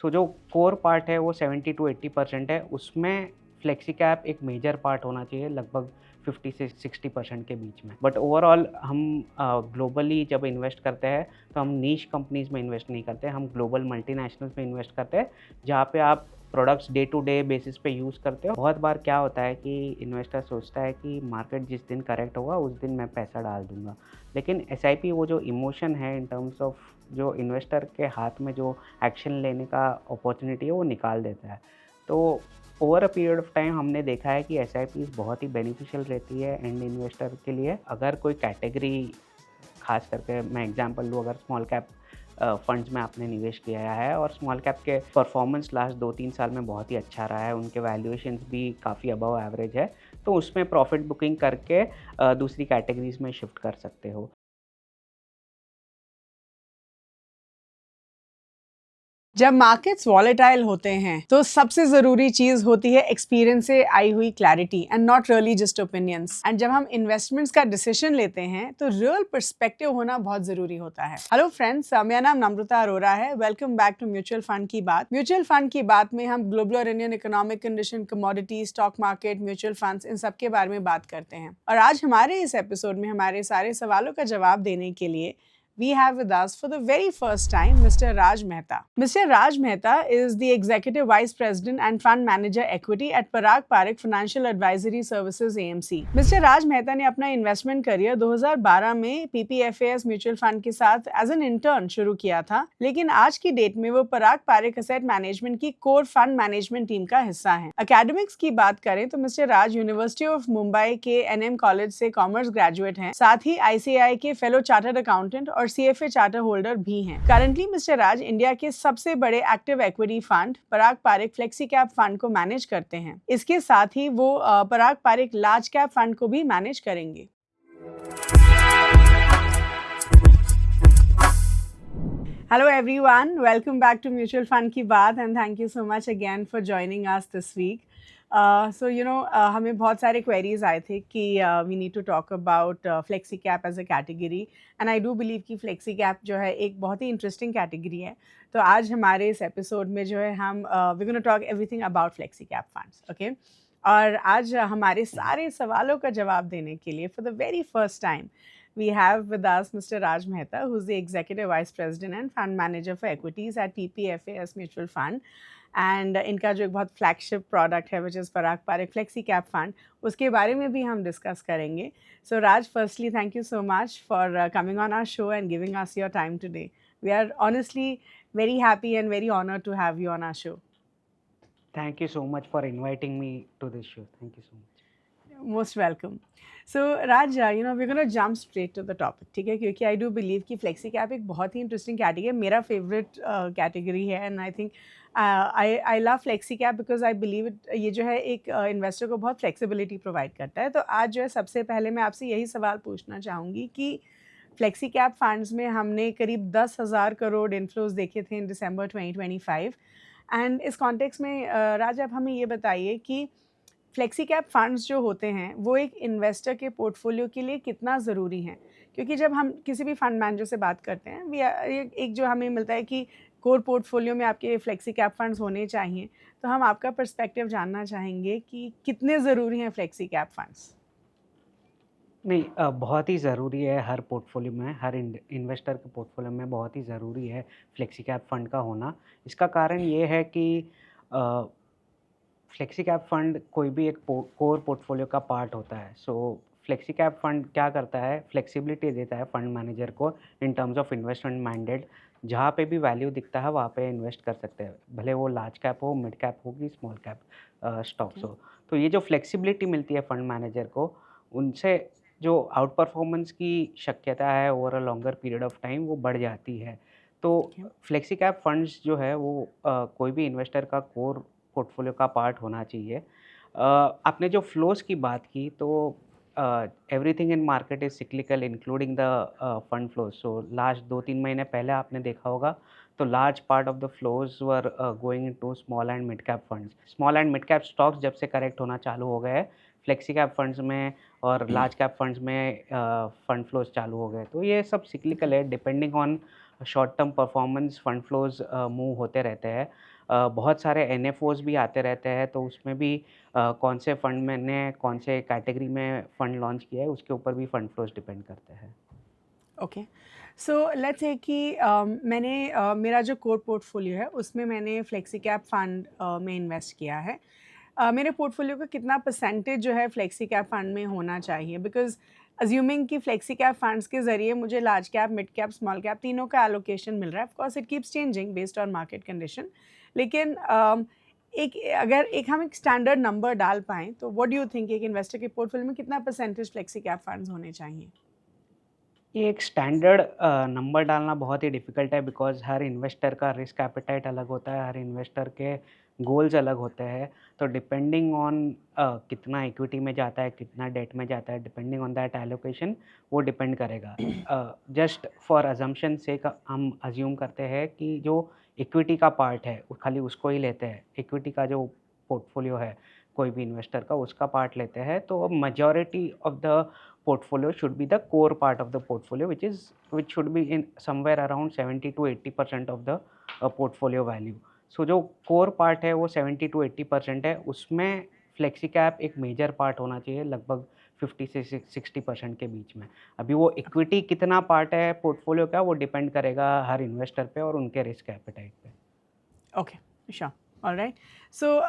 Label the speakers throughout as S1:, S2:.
S1: सो जो core part है वो 70 टू 80% है, उसमें फ्लेक्सी कैप एक मेजर पार्ट होना चाहिए, लगभग 50 से 60% के बीच में। बट ओवरऑल हम ग्लोबली जब इन्वेस्ट करते हैं तो हम नीश कंपनीज़ में इन्वेस्ट नहीं करते, हम ग्लोबल मल्टीनेशनल्स में इन्वेस्ट करते हैं, जहाँ पे आप products day to day basis पे यूज़ करते हो। बहुत बार क्या होता है कि इन्वेस्टर सोचता है कि मार्केट जिस दिन करेक्ट होगा उस दिन मैं पैसा डाल दूँगा। लेकिन एसआईपी वो जो इमोशन है इन टर्म्स ऑफ जो इन्वेस्टर के हाथ में जो एक्शन लेने का अपॉर्चुनिटी है वो निकाल देता है। तो over a period of time हमने देखा है कि एसआईपीज़ बहुत ही बेनिफिशियल रहती है एंड इन्वेस्टर के लिए। अगर कोई कैटेगरी, खास करके मैं एग्जांपल लूँ, अगर स्मॉल कैप फंड्स में आपने निवेश किया है और स्मॉल कैप के परफॉर्मेंस लास्ट 2-3 साल में बहुत ही अच्छा रहा है, उनके वैल्यूएशंस भी काफ़ी अबव एवरेज है, तो उसमें प्रॉफिट बुकिंग करके दूसरी कैटेगरीज़ में शिफ्ट कर सकते हो।
S2: जब मार्केट्स वॉलेटाइल होते हैं तो सबसे जरूरी चीज होती है एक्सपीरियंस से आई हुई clarity and not really just opinions. And जब हम इन्वेस्टमेंट्स का डिसीजन लेते हैं तो रियल पर्सपेक्टिव होना बहुत जरूरी होता है। हेलो फ्रेंड्स, मेरा नाम नम्रता अरोरा है। Welcome back to mutual fund की बात। म्यूचुअल फंड की बात में हम ग्लोबल और Indian economic condition, commodity, stock market, mutual funds, इन सब के बारे में बात करते हैं। और आज हमारे इस एपिसोड में हमारे सारे सवालों का जवाब देने के लिए we have with us for the very first time Mr. Raj Mehta. Mr. Raj Mehta is the Executive Vice President and Fund Manager Equity at Parag Parikh Financial Advisory Services AMC. Mr. Raj Mehta ने अपना investment career 2012 में PPFAS mutual fund के साथ as an intern शुरू किया था, लेकिन आज की डेट में वो पराग पारिक एसेट मैनेजमेंट की कोर फंड मैनेजमेंट टीम का हिस्सा है। एकेडमिक्स की बात करें तो mister Raj university of Mumbai के NM कॉलेज से कॉमर्स ग्रेजुएट हैं, साथ ही ICAI के फेलो चार्टर्ड अकाउंटेंट और CFA चार्टर होल्डर भी हैं। करंटली मिस्टर राज इंडिया के सबसे बड़े एक्टिव इक्विटी फंड पराग पारिक फ्लेक्सी कैप फंड को मैनेज करते हैं। इसके साथ ही वो पराग पारिक लार्ज कैप फंड को भी मैनेज करेंगे। Hello everyone, welcome back to Mutual Fund की बात and thank you so much again for joining us this week. हमें बहुत सारे queries आए थे कि we need to talk about flexi cap as a category and I do believe कि flexi cap जो है एक बहुत ही interesting category है। तो आज हमारे इस episode में जो है हम we're going to talk everything about flexi cap funds, okay? और आज हमारे सारे सवालों का जवाब देने के लिए for the very first time we have with us Mr. Raj Mehta, who's the Executive Vice President and Fund Manager for Equities at PPFAS Mutual Fund. And इनका जो एक बहुत फ्लैगशिप प्रोडक्ट है which is Parag Parikh flexi cap fund, उसके बारे में भी हम डिस्कस करेंगे। So Raj, firstly thank you so much for coming on our show and giving us your time today. We are honestly very happy and very honored to have you on our show.
S1: Thank you so much for inviting me to this show. Thank you so much.
S2: Most welcome. So Raj, we're going to jump straight to the topic, ठीक है? क्योंकि I do believe कि flexi cap एक बहुत ही interesting category है, मेरा favorite category है, and I think I love flexi cap because I believe it, ये जो है एक investor को बहुत flexibility provide करता है। तो आज जो है सबसे पहले मैं आपसे यही सवाल पूछना चाहूँगी कि फ्लेक्सी कैप फंड्स में हमने करीब 10,000 करोड़ इनफ्लोज देखे थे इन दिसंबर 2025 एंड इस कॉन्टेक्स्ट में राज, आप हमें ये बताइए कि फ्लेक्सी कैप फंड्स जो होते हैं वो एक इन्वेस्टर के पोर्टफोलियो के लिए कितना ज़रूरी हैं? क्योंकि जब हम किसी भी फंड मैनेजर से बात करते हैं एक जो हमें मिलता है कि कोर पोर्टफोलियो में आपके फ्लेक्सी कैप फंड्स होने चाहिए, तो हम आपका पर्सपेक्टिव जानना चाहेंगे कि कितने ज़रूरी हैं फ्लेक्सी कैप फंड्स?
S1: नहीं, बहुत ही ज़रूरी है हर पोर्टफोलियो में, हर इन्वेस्टर के पोर्टफोलियो में बहुत ही ज़रूरी है फ्लेक्सी कैप फंड का होना। इसका कारण ये है कि फ्लेक्सी कैप फंड कोई भी एक कोर पोर्टफोलियो का पार्ट होता है। सो फ्लेक्सी कैप फंड क्या करता है, फ्लेक्सिबिलिटी देता है फंड मैनेजर को इन टर्म्स ऑफ इन्वेस्टमेंट मैंडेट। जहाँ पे भी वैल्यू दिखता है वहाँ पे इन्वेस्ट कर सकते हैं, भले वो लार्ज कैप हो, मिड कैप हो कि स्मॉल कैप स्टॉक्स हो। तो ये जो फ्लेक्सिबिलिटी मिलती है फंड मैनेजर को, उनसे जो आउट परफॉर्मेंस की शक्यता है over a longer period of time वो बढ़ जाती है। तो फ्लेक्सी कैप फंड्स जो है वो कोई भी इन्वेस्टर का कोर पोर्टफोलियो का पार्ट होना चाहिए। आपने जो फ्लोज की बात की, तो everything in market is cyclical including the fund flows. So last 2-3 महीने पहले आपने देखा होगा तो large part of the flows were going into small and mid cap funds. Small and mid cap stocks जब से करेक्ट होना चालू हो गए, फ्लेक्सी कैप फंड्स में और लार्ज कैप फंड्स में फंड फ्लोज चालू हो गए। तो ये सब सिक्लिकल है, depending on short term performance fund flows move होते रहते हैं। बहुत सारे एनएफओज़ भी आते रहते हैं, तो उसमें भी कौन से फंड मैंने कौन से कैटेगरी में फंड लॉन्च किया है, उसके ऊपर भी फंड फ्लोज़ डिपेंड करते हैं।
S2: ओके, सो लेट्स से कि मैंने मेरा जो कोर पोर्टफोलियो है उसमें मैंने फ्लेक्सी कैप फंड में इन्वेस्ट किया है। मेरे पोर्टफोलियो का कितना परसेंटेज जो है फ्लेक्सी कैप फंड में होना चाहिए, बिकॉज अज्यूमिंग कि फ्लेक्सी कैप फंड्स के ज़रिए मुझे large cap, mid cap, small cap तीनों का एलोकेशन मिल रहा है। Of course it keeps changing based on market condition, लेकिन एक अगर एक हम एक स्टैंडर्ड नंबर डाल पाएँ तो व्हाट डू यू थिंक एक इन्वेस्टर के पोर्टफोलियो में कितना परसेंटेज फ्लेक्सी कैप फंड्स होने चाहिए?
S1: ये एक स्टैंडर्ड नंबर डालना बहुत ही डिफ़िकल्ट है, बिकॉज़ हर इन्वेस्टर का रिस्क एपेटाइट अलग होता है, हर इन्वेस्टर के गोल्स अलग होते हैं। तो डिपेंडिंग ऑन कितना इक्विटी में जाता है, कितना डेट में जाता है, डिपेंडिंग ऑन दैट एलोकेशन वो डिपेंड करेगा। जस्ट फॉर असम्पशन सेक हम अज़्यूम करते हैं कि जो इक्विटी का पार्ट है, वो खाली उसको ही लेते हैं। इक्विटी का जो पोर्टफोलियो है, कोई भी इन्वेस्टर का उसका पार्ट लेते हैं, तो majority of the portfolio should be the core part of the portfolio, which should be in somewhere around 70 to 80% of the portfolio value. So जो core part है वो 70 to 80% है, उसमें फ्लेक्सी कैप एक मेजर पार्ट होना चाहिए, लगभग 50 से 60% के बीच में। अभी वो इक्विटी कितना पार्ट है पोर्टफोलियो का, वो डिपेंड करेगा हर इन्वेस्टर पे और उनके रिस्क एपेटाइट पे।
S2: Okay, sure, alright. सो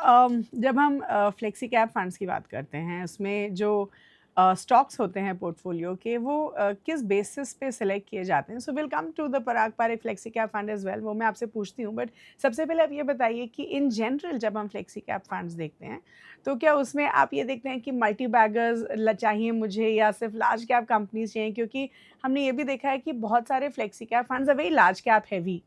S2: जब हम फ्लेक्सी कैप फंड्स की बात करते हैं, उसमें जो स्टॉक्स होते हैं पोर्टफोलियो के, वो किस बेसिस पे सिलेक्ट किए जाते हैं? So will come to the Parag Parikh flexi cap fund as well, वो मैं आपसे पूछती हूँ, बट सबसे पहले आप ये बताइए कि इन जनरल जब हम फ्लेक्सी कैप फंड्स देखते हैं तो क्या उसमें आप ये देखते हैं कि मल्टी बैगर्स चाहिए मुझे या सिर्फ लार्ज कैप कंपनीज चाहिए? क्योंकि हमने ये भी देखा है कि बहुत सारे flexi cap funds are very large cap heavy.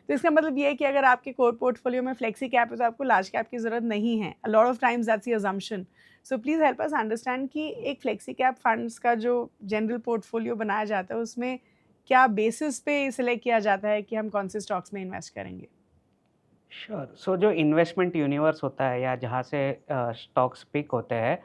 S2: तो इसका मतलब ये है कि अगर आपके कोर पोर्टफोलियो में फ्लेक्सी कैप है तो आपको लार्ज कैप की ज़रूरत नहीं है। A lot of times that's the assumption. So please help us understand कि एक फ्लेक्सी कैप फंड्स का जो जनरल पोर्टफोलियो बनाया जाता है उसमें क्या बेसिस पे सिलेक्ट किया जाता है कि हम कौन से स्टॉक्स में इन्वेस्ट करेंगे?
S1: श्योर। सो जो इन्वेस्टमेंट यूनिवर्स होता है या जहाँ से स्टॉक्स पिक होते हैं,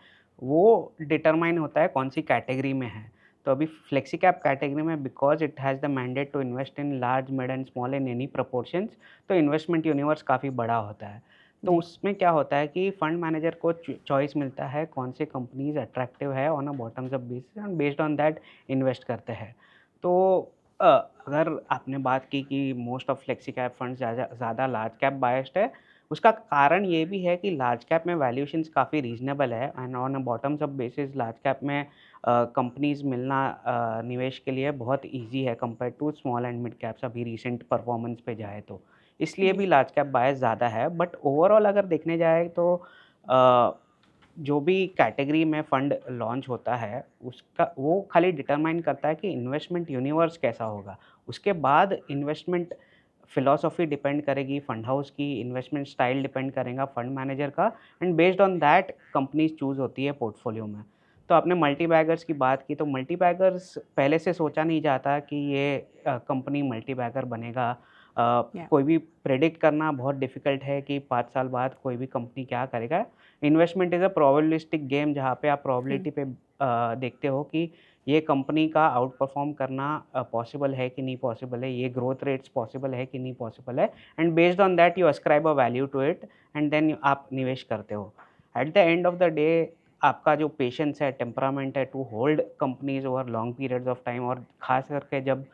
S1: वो डिटरमाइन होता है कौन सी कैटेगरी में है। तो अभी फ्लेक्सी कैप कैटेगरी में, because it has the mandate to invest in large, mid and small in any proportions, तो इन्वेस्टमेंट यूनिवर्स काफ़ी बड़ा होता है। तो
S2: जी।
S1: उसमें क्या होता है कि फंड मैनेजर को चॉइस मिलता है कौन से कंपनीज़ अट्रैक्टिव है on a bottoms up basis, and based on that invest करते हैं। तो अ, अगर आपने बात की कि most of flexi cap funds ज़्यादा लार्ज कैप बायस्ड है, उसका कारण ये भी है कि लार्ज कैप में वैल्यूएशंस काफ़ी रीज़नेबल है, and on a bottoms up basis large cap में कंपनीज़ मिलना निवेश के लिए बहुत ईज़ी है compare to small and mid caps, अभी रीसेंट परफॉर्मेंस पे जाए तो। इसलिए
S2: जी।
S1: भी लार्ज कैप बायस ज़्यादा है, बट ओवरऑल अगर देखने जाए तो अ, जो भी कैटेगरी में फंड लॉन्च होता है, उसका वो खाली डिटरमाइन करता है कि इन्वेस्टमेंट यूनिवर्स कैसा होगा। उसके बाद इन्वेस्टमेंट फिलॉसफी डिपेंड करेगी, फंड हाउस की इन्वेस्टमेंट स्टाइल डिपेंड करेगा फंड मैनेजर का, and based on that companies choose होती है पोर्टफोलियो में। तो आपने मल्टी बैगर्स की बात की, तो मल्टी बैगर्स पहले से सोचा नहीं जाता कि ये कंपनी मल्टी बैगर बनेगा।
S2: या।
S1: कोई भी प्रेडिक्ट करना बहुत डिफ़िकल्ट है कि 5 साल बाद कोई भी कंपनी क्या करेगा। Investment is a probabilistic game, जहाँ पे आप
S2: हुँ।
S1: प्रोबेबिलिटी पे देखते हो कि ये कंपनी का आउट परफॉर्म करना पॉसिबल है कि नहीं पॉसिबल है, ये ग्रोथ रेट्स पॉसिबल है कि नहीं पॉसिबल है, and based on that you ascribe a value to it, and then आप निवेश करते हो। At the end of the day आपका जो पेशेंस है, टेम्परामेंट है to hold companies over long periods of time, और ख़ास करके जब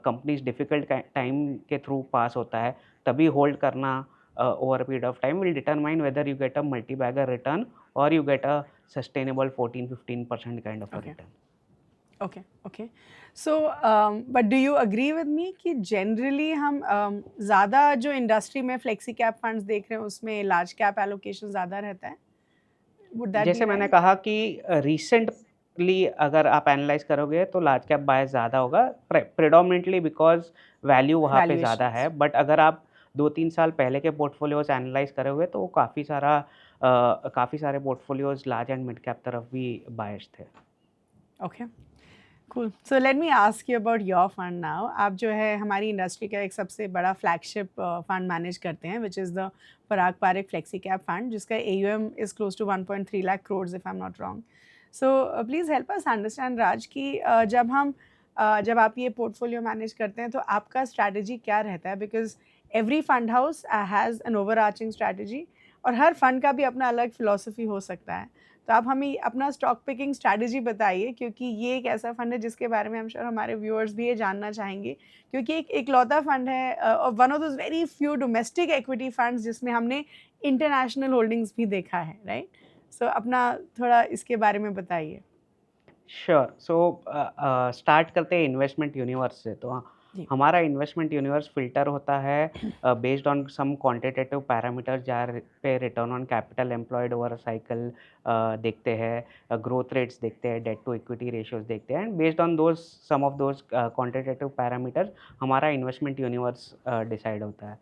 S1: कंपनीज़ डिफ़िकल्ट टाइम के थ्रू पास होता है, तभी होल्ड करना over a period of time will determine whether you get a multi-bagger return or you get a sustainable 14-15% kind of a
S2: okay,
S1: return.
S2: Okay, okay. So but do you agree with me कि generally हम ज़्यादा जो industry में flexi cap funds देख रहे हैं उसमें large cap allocation ज़्यादा रहता है? वुड दैट बी
S1: जैसे मैंने
S2: राइट?
S1: कहा कि रिसेंटली अगर आप एनालाइज़ करोगे तो लार्ज कैप बायस ज़्यादा होगा, प्रेडोमिनेंटली बिकॉज़ वैल्यू वहाँ पे ज़्यादा
S2: वैल्यूएशंस।
S1: है। बट अगर आप 2-3 साल पहले के पोर्टफोलियोज़ एनालाइज़ करोगे तो काफ़ी सारे portfolios large and mid cap तरफ भी बायस्ड थे।
S2: Okay, cool. So let me ask you about your fund now. आप जो है हमारी इंडस्ट्री का एक सबसे बड़ा फ्लैगशिप फंड मैनेज करते हैं, which is the Parag Parikh flexi cap fund, जिसका AUM is close to 1.3 lakh crore if I am not wrong. So please help us understand Raj कि जब हम जब आप ये पोर्टफोलियो मैनेज करते हैं तो आपका स्ट्रैटेजी क्या रहता है? Because every fund house has an overarching strategy और हर फंड का भी अपना अलग फिलॉसफी हो सकता है। तो आप हमें अपना स्टॉक पिकिंग स्ट्रैटेजी बताइए, क्योंकि ये एक ऐसा फंड है जिसके बारे में आई एम श्योर हमारे व्यूअर्स भी ये जानना चाहेंगे, क्योंकि एक इकलौता फंड है और one of those very few domestic equity funds जिसमें हमने इंटरनेशनल होल्डिंग्स भी देखा है, राइट? सो अपना थोड़ा इसके बारे में बताइए।
S1: श्योर। सो स्टार्ट करते हैं इन्वेस्टमेंट यूनिवर्स से। तो
S2: जी।
S1: हमारा इन्वेस्टमेंट यूनिवर्स फ़िल्टर होता है based on some quantitative parameter जहाँ पे return on capital employed over cycle देखते हैं, ग्रोथ रेट्स देखते हैं, डेट टू इक्विटी रेशियोज़ देखते हैं, and based on those some of those quantitative parameters हमारा इन्वेस्टमेंट यूनिवर्स डिसाइड होता है।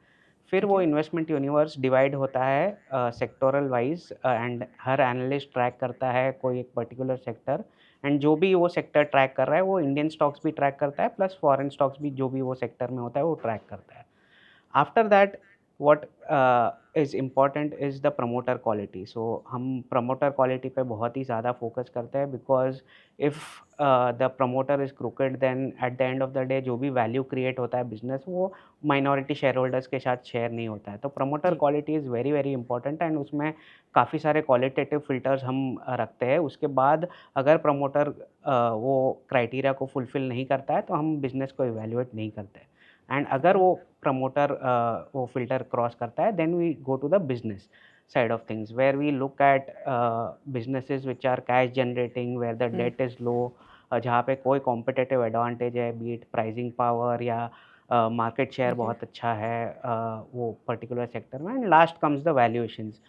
S1: फिर
S2: ठीक
S1: वो
S2: है।
S1: इन्वेस्टमेंट यूनिवर्स डिवाइड होता है sectoral wise, and her analyst track करता है कोई एक पर्टिकुलर सेक्टर, एंड जो भी वो सेक्टर ट्रैक कर रहा है वो इंडियन स्टॉक्स भी ट्रैक करता है, प्लस फॉरेन स्टॉक्स भी जो भी वो सेक्टर में होता है वो ट्रैक करता है। After that what is important is the promoter quality. So हम प्रमोटर क्वालिटी पे बहुत ही ज़्यादा फोकस करते हैं, because if the promoter is crooked, then at the end of the day जो भी वैल्यू क्रिएट होता है बिज़नेस, वो माइनॉरिटी शेयर होल्डर्स के साथ शेयर नहीं होता है। तो प्रमोटर
S2: जी।
S1: Quality is very very important, and उसमें काफ़ी सारे क्वालिटेटिव फ़िल्टर्स हम रखते हैं। उसके बाद अगर प्रमोटर वो क्राइटेरिया को फुलफ़िल नहीं करता है तो हम बिज़नेस को इवैल्यूएट नहीं करते। एंड अगर
S2: ओके।
S1: वो प्रमोटर वो फ़िल्टर क्रॉस करता है, then we go to the business side of things, where we look at businesses which are cash generating, where the
S2: hmm.
S1: debt is low, जहाँ पे कोई कॉम्पिटिटिव एडवांटेज है, B it pricing power या market share
S2: okay.
S1: बहुत अच्छा है वो particular sector में। And last comes the valuations.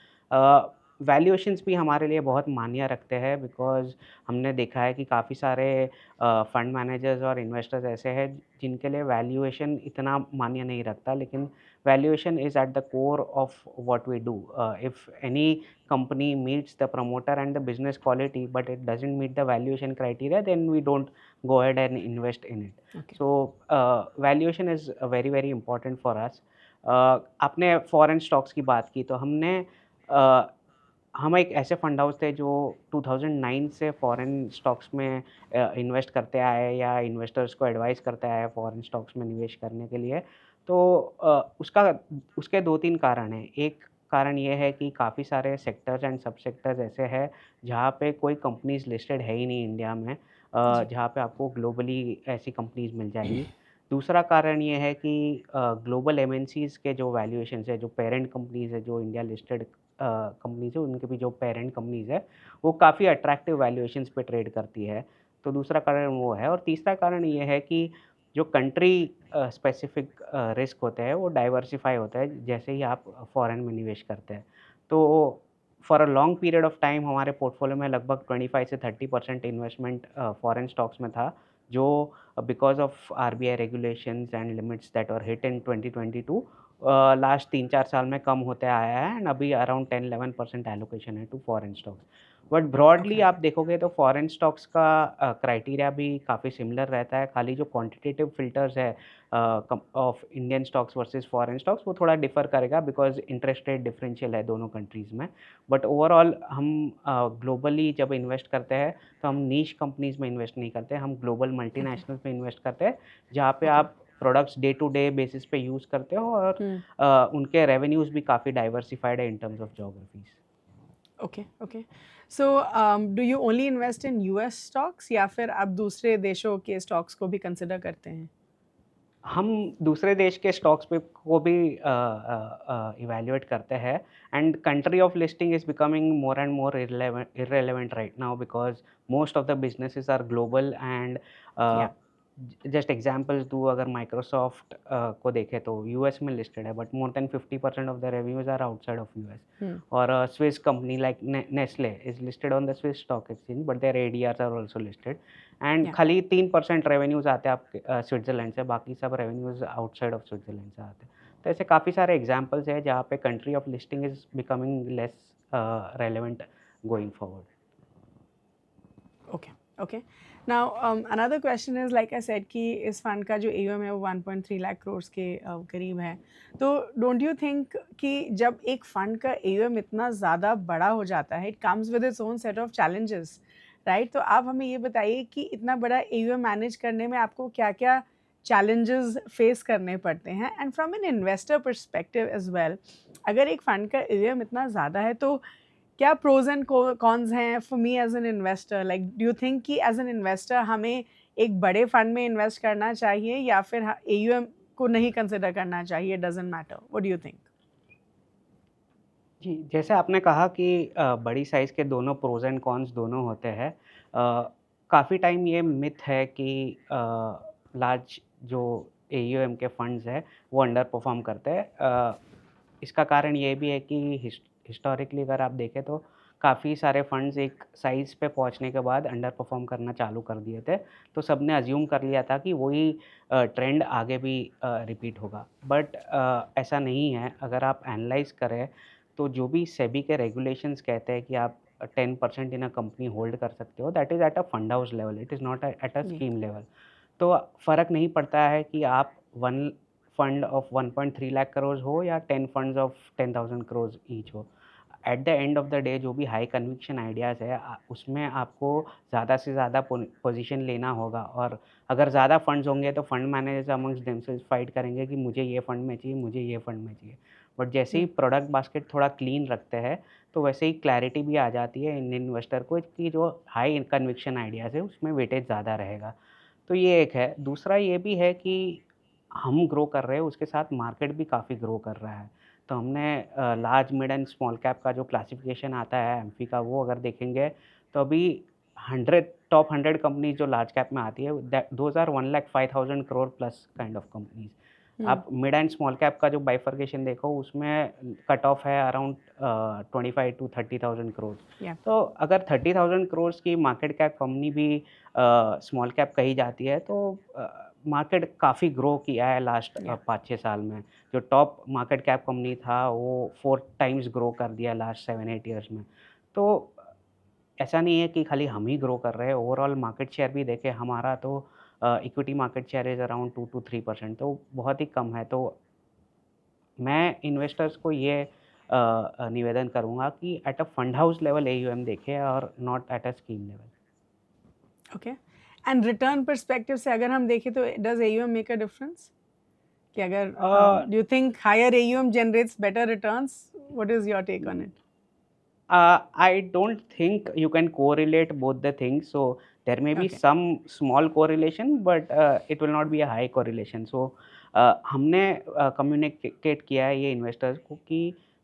S1: Valuations भी हमारे लिए बहुत मान्य रखते हैं, बिकॉज़ हमने देखा है कि काफ़ी सारे फंड मैनेजर्स और इन्वेस्टर्स ऐसे हैं जिनके लिए वैल्यूएशन इतना मान्य नहीं रखता, लेकिन valuation is at the core of what we do. If any company meets the promoter and the business quality, but it doesn't meet the valuation criteria, then we don't go ahead and invest in it.
S2: Okay.
S1: So valuation is very very important for us. आपने foreign stocks की बात की, तो uh, हम एक ऐसे fund house थे जो 2009 से फॉरेन स्टॉक्स में इन्वेस्ट करते आए हैं या इन्वेस्टर्स को एडवाइस करते आए हैं फॉरेन स्टॉक्स में निवेश करने के लिए। तो उसके 2-3 कारण हैं। एक कारण ये है कि काफ़ी सारे सेक्टर्स एंड सब सेक्टर्स ऐसे हैं जहाँ पे कोई कंपनीज़ लिस्टेड है ही नहीं इंडिया में,
S2: जी।
S1: जहाँ पे आपको ग्लोबली ऐसी कंपनीज़ मिल जाएँगी। दूसरा कारण ये है कि ग्लोबल एमएनसीज़ के जो वैल्यूएशंस है, जो पेरेंट कंपनीज़ है, जो इंडिया लिस्टेड कंपनीज़ है, उनके भी जो पेरेंट कंपनीज़ है, वो काफ़ी अट्रैक्टिव वैल्यूएशंस पे ट्रेड करती है। तो दूसरा कारण वो है, और तीसरा कारण ये है कि जो कंट्री स्पेसिफिक रिस्क होते हैं वो डाइवर्सिफ़ाई होता है जैसे ही आप फॉरेन में निवेश करते हैं। तो for a long period of time हमारे पोर्टफोलियो में लगभग 25 से 30% इन्वेस्टमेंट फॉरेन स्टॉक्स में था, जो बिकॉज़ ऑफ RBI regulations and limits that were hit in 2022 last 3-4 साल में कम होते आया है, एंड अभी अराउंड 10-11% एलोकेशन है to foreign stocks. But broadly
S2: okay.
S1: आप देखोगे तो फॉरेन स्टॉक्स का क्राइटेरिया भी काफ़ी सिमिलर रहता है, खाली जो क्वांटिटेटिव फ़िल्टर्स है of Indian stocks versus foreign stocks वो थोड़ा डिफ़र करेगा, बिकॉज़ इंटरेस्ट रेट डिफरेंशियल है दोनों कंट्रीज़ में। बट ओवरऑल हम ग्लोबली जब इन्वेस्ट करते हैं तो हम नीश कंपनीज़ में इन्वेस्ट नहीं करते, हम ग्लोबल
S2: ओके।
S1: मल्टीनेशनल्स में इन्वेस्ट करते हैं, जहाँ पे
S2: ओके।
S1: आप products day to day basis पे यूज़ करते हो, और
S2: हुँ।
S1: उनके रेवेन्यूज़ भी काफ़ी डाइवर्सिफ़ाइड है in terms of geographies.
S2: Okay. Okay. So do you only invest in US stocks या फिर आप दूसरे देशों के स्टॉक्स को भी कंसिडर करते हैं?
S1: हम दूसरे देश के स्टॉक्स पे को भी इवैल्यूएट करते हैं, and country of listing is becoming more and more irrelevant right now, because most of the businesses are global, and
S2: yeah.
S1: Just examples दूँ, अगर माइक्रोसॉफ्ट को देखें तो यूएस में लिस्टेड है, but more than 50% of the revenues are outside of US.
S2: Hmm.
S1: और Swiss company like Nestle is listed on the Swiss stock exchange, but their ADRs are also listed, and
S2: yeah.
S1: खाली 3% revenues आते हैं आपके Switzerland से, बाकी सब revenues outside of Switzerland से आते हैं। तो ऐसे काफ़ी सारे एग्ज़ाम्पल्स हैं जहाँ पे country of listing is becoming less relevant going forward.
S2: Okay. Okay. Now another question is like I said कि इस फंड का जो एयूएम है वो 1.3 लाख करोड़ के करीब है। तो डोंट यू थिंक कि जब एक फंड का एयूएम इतना ज़्यादा बड़ा हो जाता है, it comes with its own set of challenges, right? तो आप हमें ये बताइए कि इतना बड़ा AUM मैनेज करने में आपको क्या-क्या चैलेंजेस फेस करने पड़ते हैं? And from an investor perspective as well, अगर एक फंड का AUM इतना ज़्यादा है तो क्या प्रोज एंड कॉन्स हैं for me as an investor? Like do you think कि एज एन इन्वेस्टर हमें एक बड़े फंड में इन्वेस्ट करना चाहिए या फिर AUM को नहीं कंसिडर करना चाहिए, doesn't matter? What do you think?
S1: जी, जैसे आपने कहा कि बड़ी साइज़ के दोनों प्रोज़ एंड कॉन्स दोनों होते हैं। काफ़ी टाइम ये मिथ है कि लार्ज जो AUM के फंड्स हैं, वो अंडर परफ़ॉर्म करते हैं। इसका कारण ये भी है कि हिस्टोरिकली अगर आप देखें तो काफ़ी सारे फंड्स एक साइज़ पे पहुँचने के बाद अंडर परफ़ॉर्म करना चालू कर दिए थे। तो सबने अज़्यूम कर लिया था कि वही ट्रेंड आगे भी रिपीट होगा। बट ऐसा नहीं है। अगर आप एनालाइज़ करें तो जो भी सेबी के रेगुलेशंस कहते हैं कि आप 10% इन अ कंपनी होल्ड कर सकते हो, that is at a fund house level, it is not at a
S2: जी।
S1: Scheme level. तो फ़र्क नहीं पड़ता है कि आप 1 फंड ऑफ 1.3 लाख करोड़ हो या 10 फंड्स ऑफ 10,000 करोड़ ईच हो। At the end of the day जो भी हाई कन्विक्शन आइडियाज़ है उसमें आपको ज़्यादा से ज़्यादा पोजीशन लेना होगा। और अगर ज़्यादा फंड्स होंगे तो fund managers amongst themselves fight करेंगे कि मुझे ये फंड में चाहिए, मुझे ये फंड में चाहिए। बट जैसे ही
S2: जी।
S1: प्रोडक्ट बास्केट थोड़ा क्लीन रखते हैं तो वैसे ही क्लैरिटी भी आ जाती है इंडियन इन्वेस्टर को कि जो हाई कन्विक्शन आइडियाज़ है उसमें वेटेज ज़्यादा रहेगा। तो ये एक है। दूसरा ये भी है कि हम ग्रो कर रहे हैं, उसके साथ मार्केट भी काफ़ी ग्रो कर रहा है। तो हमने large, mid and small cap का जो क्लासिफ़िकेशन आता है एमफी का, वो अगर देखेंगे तो अभी 100 टॉप 100 कंपनीज़ जो लार्ज कैप में आती है, that those are 1,05,000 crore plus kind of companies.
S2: Hmm.
S1: आप मिड एंड स्मॉल कैप का जो बाइफरकेशन देखो, उसमें कट ऑफ है अराउंड 25 टू 30,000 करोड़।
S2: या।
S1: तो अगर 30,000 करोड़ की मार्केट कैप कंपनी भी स्मॉल कैप कही जाती है, तो मार्केट काफ़ी ग्रो किया है लास्ट
S2: या।
S1: 5-6 साल में। जो टॉप मार्केट कैप कंपनी था, वो 4 टाइम्स ग्रो कर दिया लास्ट 7-8 ईयर्स में। तो ऐसा नहीं है कि खाली हम ही ग्रो कर रहे हैं, ओवरऑल मार्केट शेयर भी देखें हमारा, तो equity market share is around 2 to 3%, तो बहुत ही कम है। तो मैं इन्वेस्टर्स को ये निवेदन करूँगा कि at a fund house level AUM देखें और not at a scheme level.
S2: Okay. And return perspective से अगर हम देखें तो does AUM make a difference? कि अगर
S1: Uh,
S2: do you think higher AUM generates better returns? What is your take on it?
S1: I don't think you can correlate both the things. So there may be
S2: okay.
S1: some small correlation, but it will not be a high correlation. So हमने communicate किया है ये investors को कि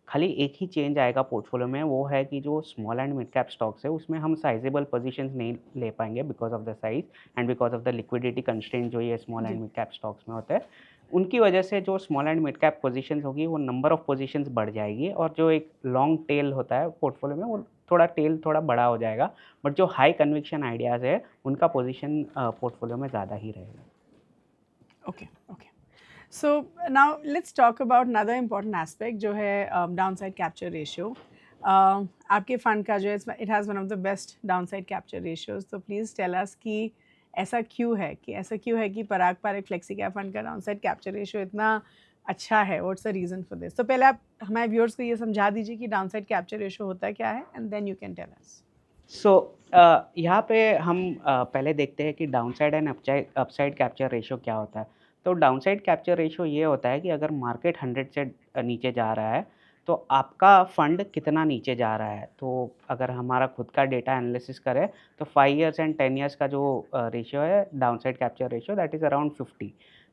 S1: खाली एक ही change आएगा portfolio में, वो है कि जो small and mid cap stocks है उसमें हम साइजेबल पोजीशंस नहीं ले पाएंगे because of the size and because of the liquidity constraint जो ये स्मॉल एंड
S2: जी।
S1: मिड कैप स्टॉक्स में होता है। उनकी वजह से जो small and mid cap positions होगी, वो नंबर ऑफ पोजीशंस बढ़ जाएगी और जो एक लॉन्ग टेल होता है पोर्टफोलियो में, वो थोड़ा टेल थोड़ा बड़ा हो जाएगा। बट जो हाई कन्विक्शन आइडियाज़ है उनका पोजीशन पोर्टफोलियो में ज़्यादा ही रहेगा।
S2: Okay. Okay. So now let's talk about another important aspect जो है डाउनसाइड कैप्चर रेशियो। आपके फंड का जो है it has one of the best downside capture ratios, तो प्लीज़ टेल अस कि ऐसा क्यों है कि पराग पारेख फ्लेक्सी कैप फंड का डाउनसाइड कैप्चर रेशियो इतना अच्छा है? What's the reason for this? तो पहले आप हमारे व्यूअर्स को ये समझा दीजिए कि डाउनसाइड कैप्चर रेशियो होता क्या है and then you can tell us.
S1: So यहाँ पे हम पहले देखते हैं कि downside and upside capture ratio क्या होता है। तो डाउनसाइड कैप्चर रेशियो ये होता है कि अगर मार्केट 100 से नीचे जा रहा है, तो आपका फंड कितना नीचे जा रहा है। तो अगर हमारा खुद का डेटा एनालिसिस करें तो 5 इयर्स एंड 10 इयर्स का जो रेशियो है downside capture ratio, that is around 50।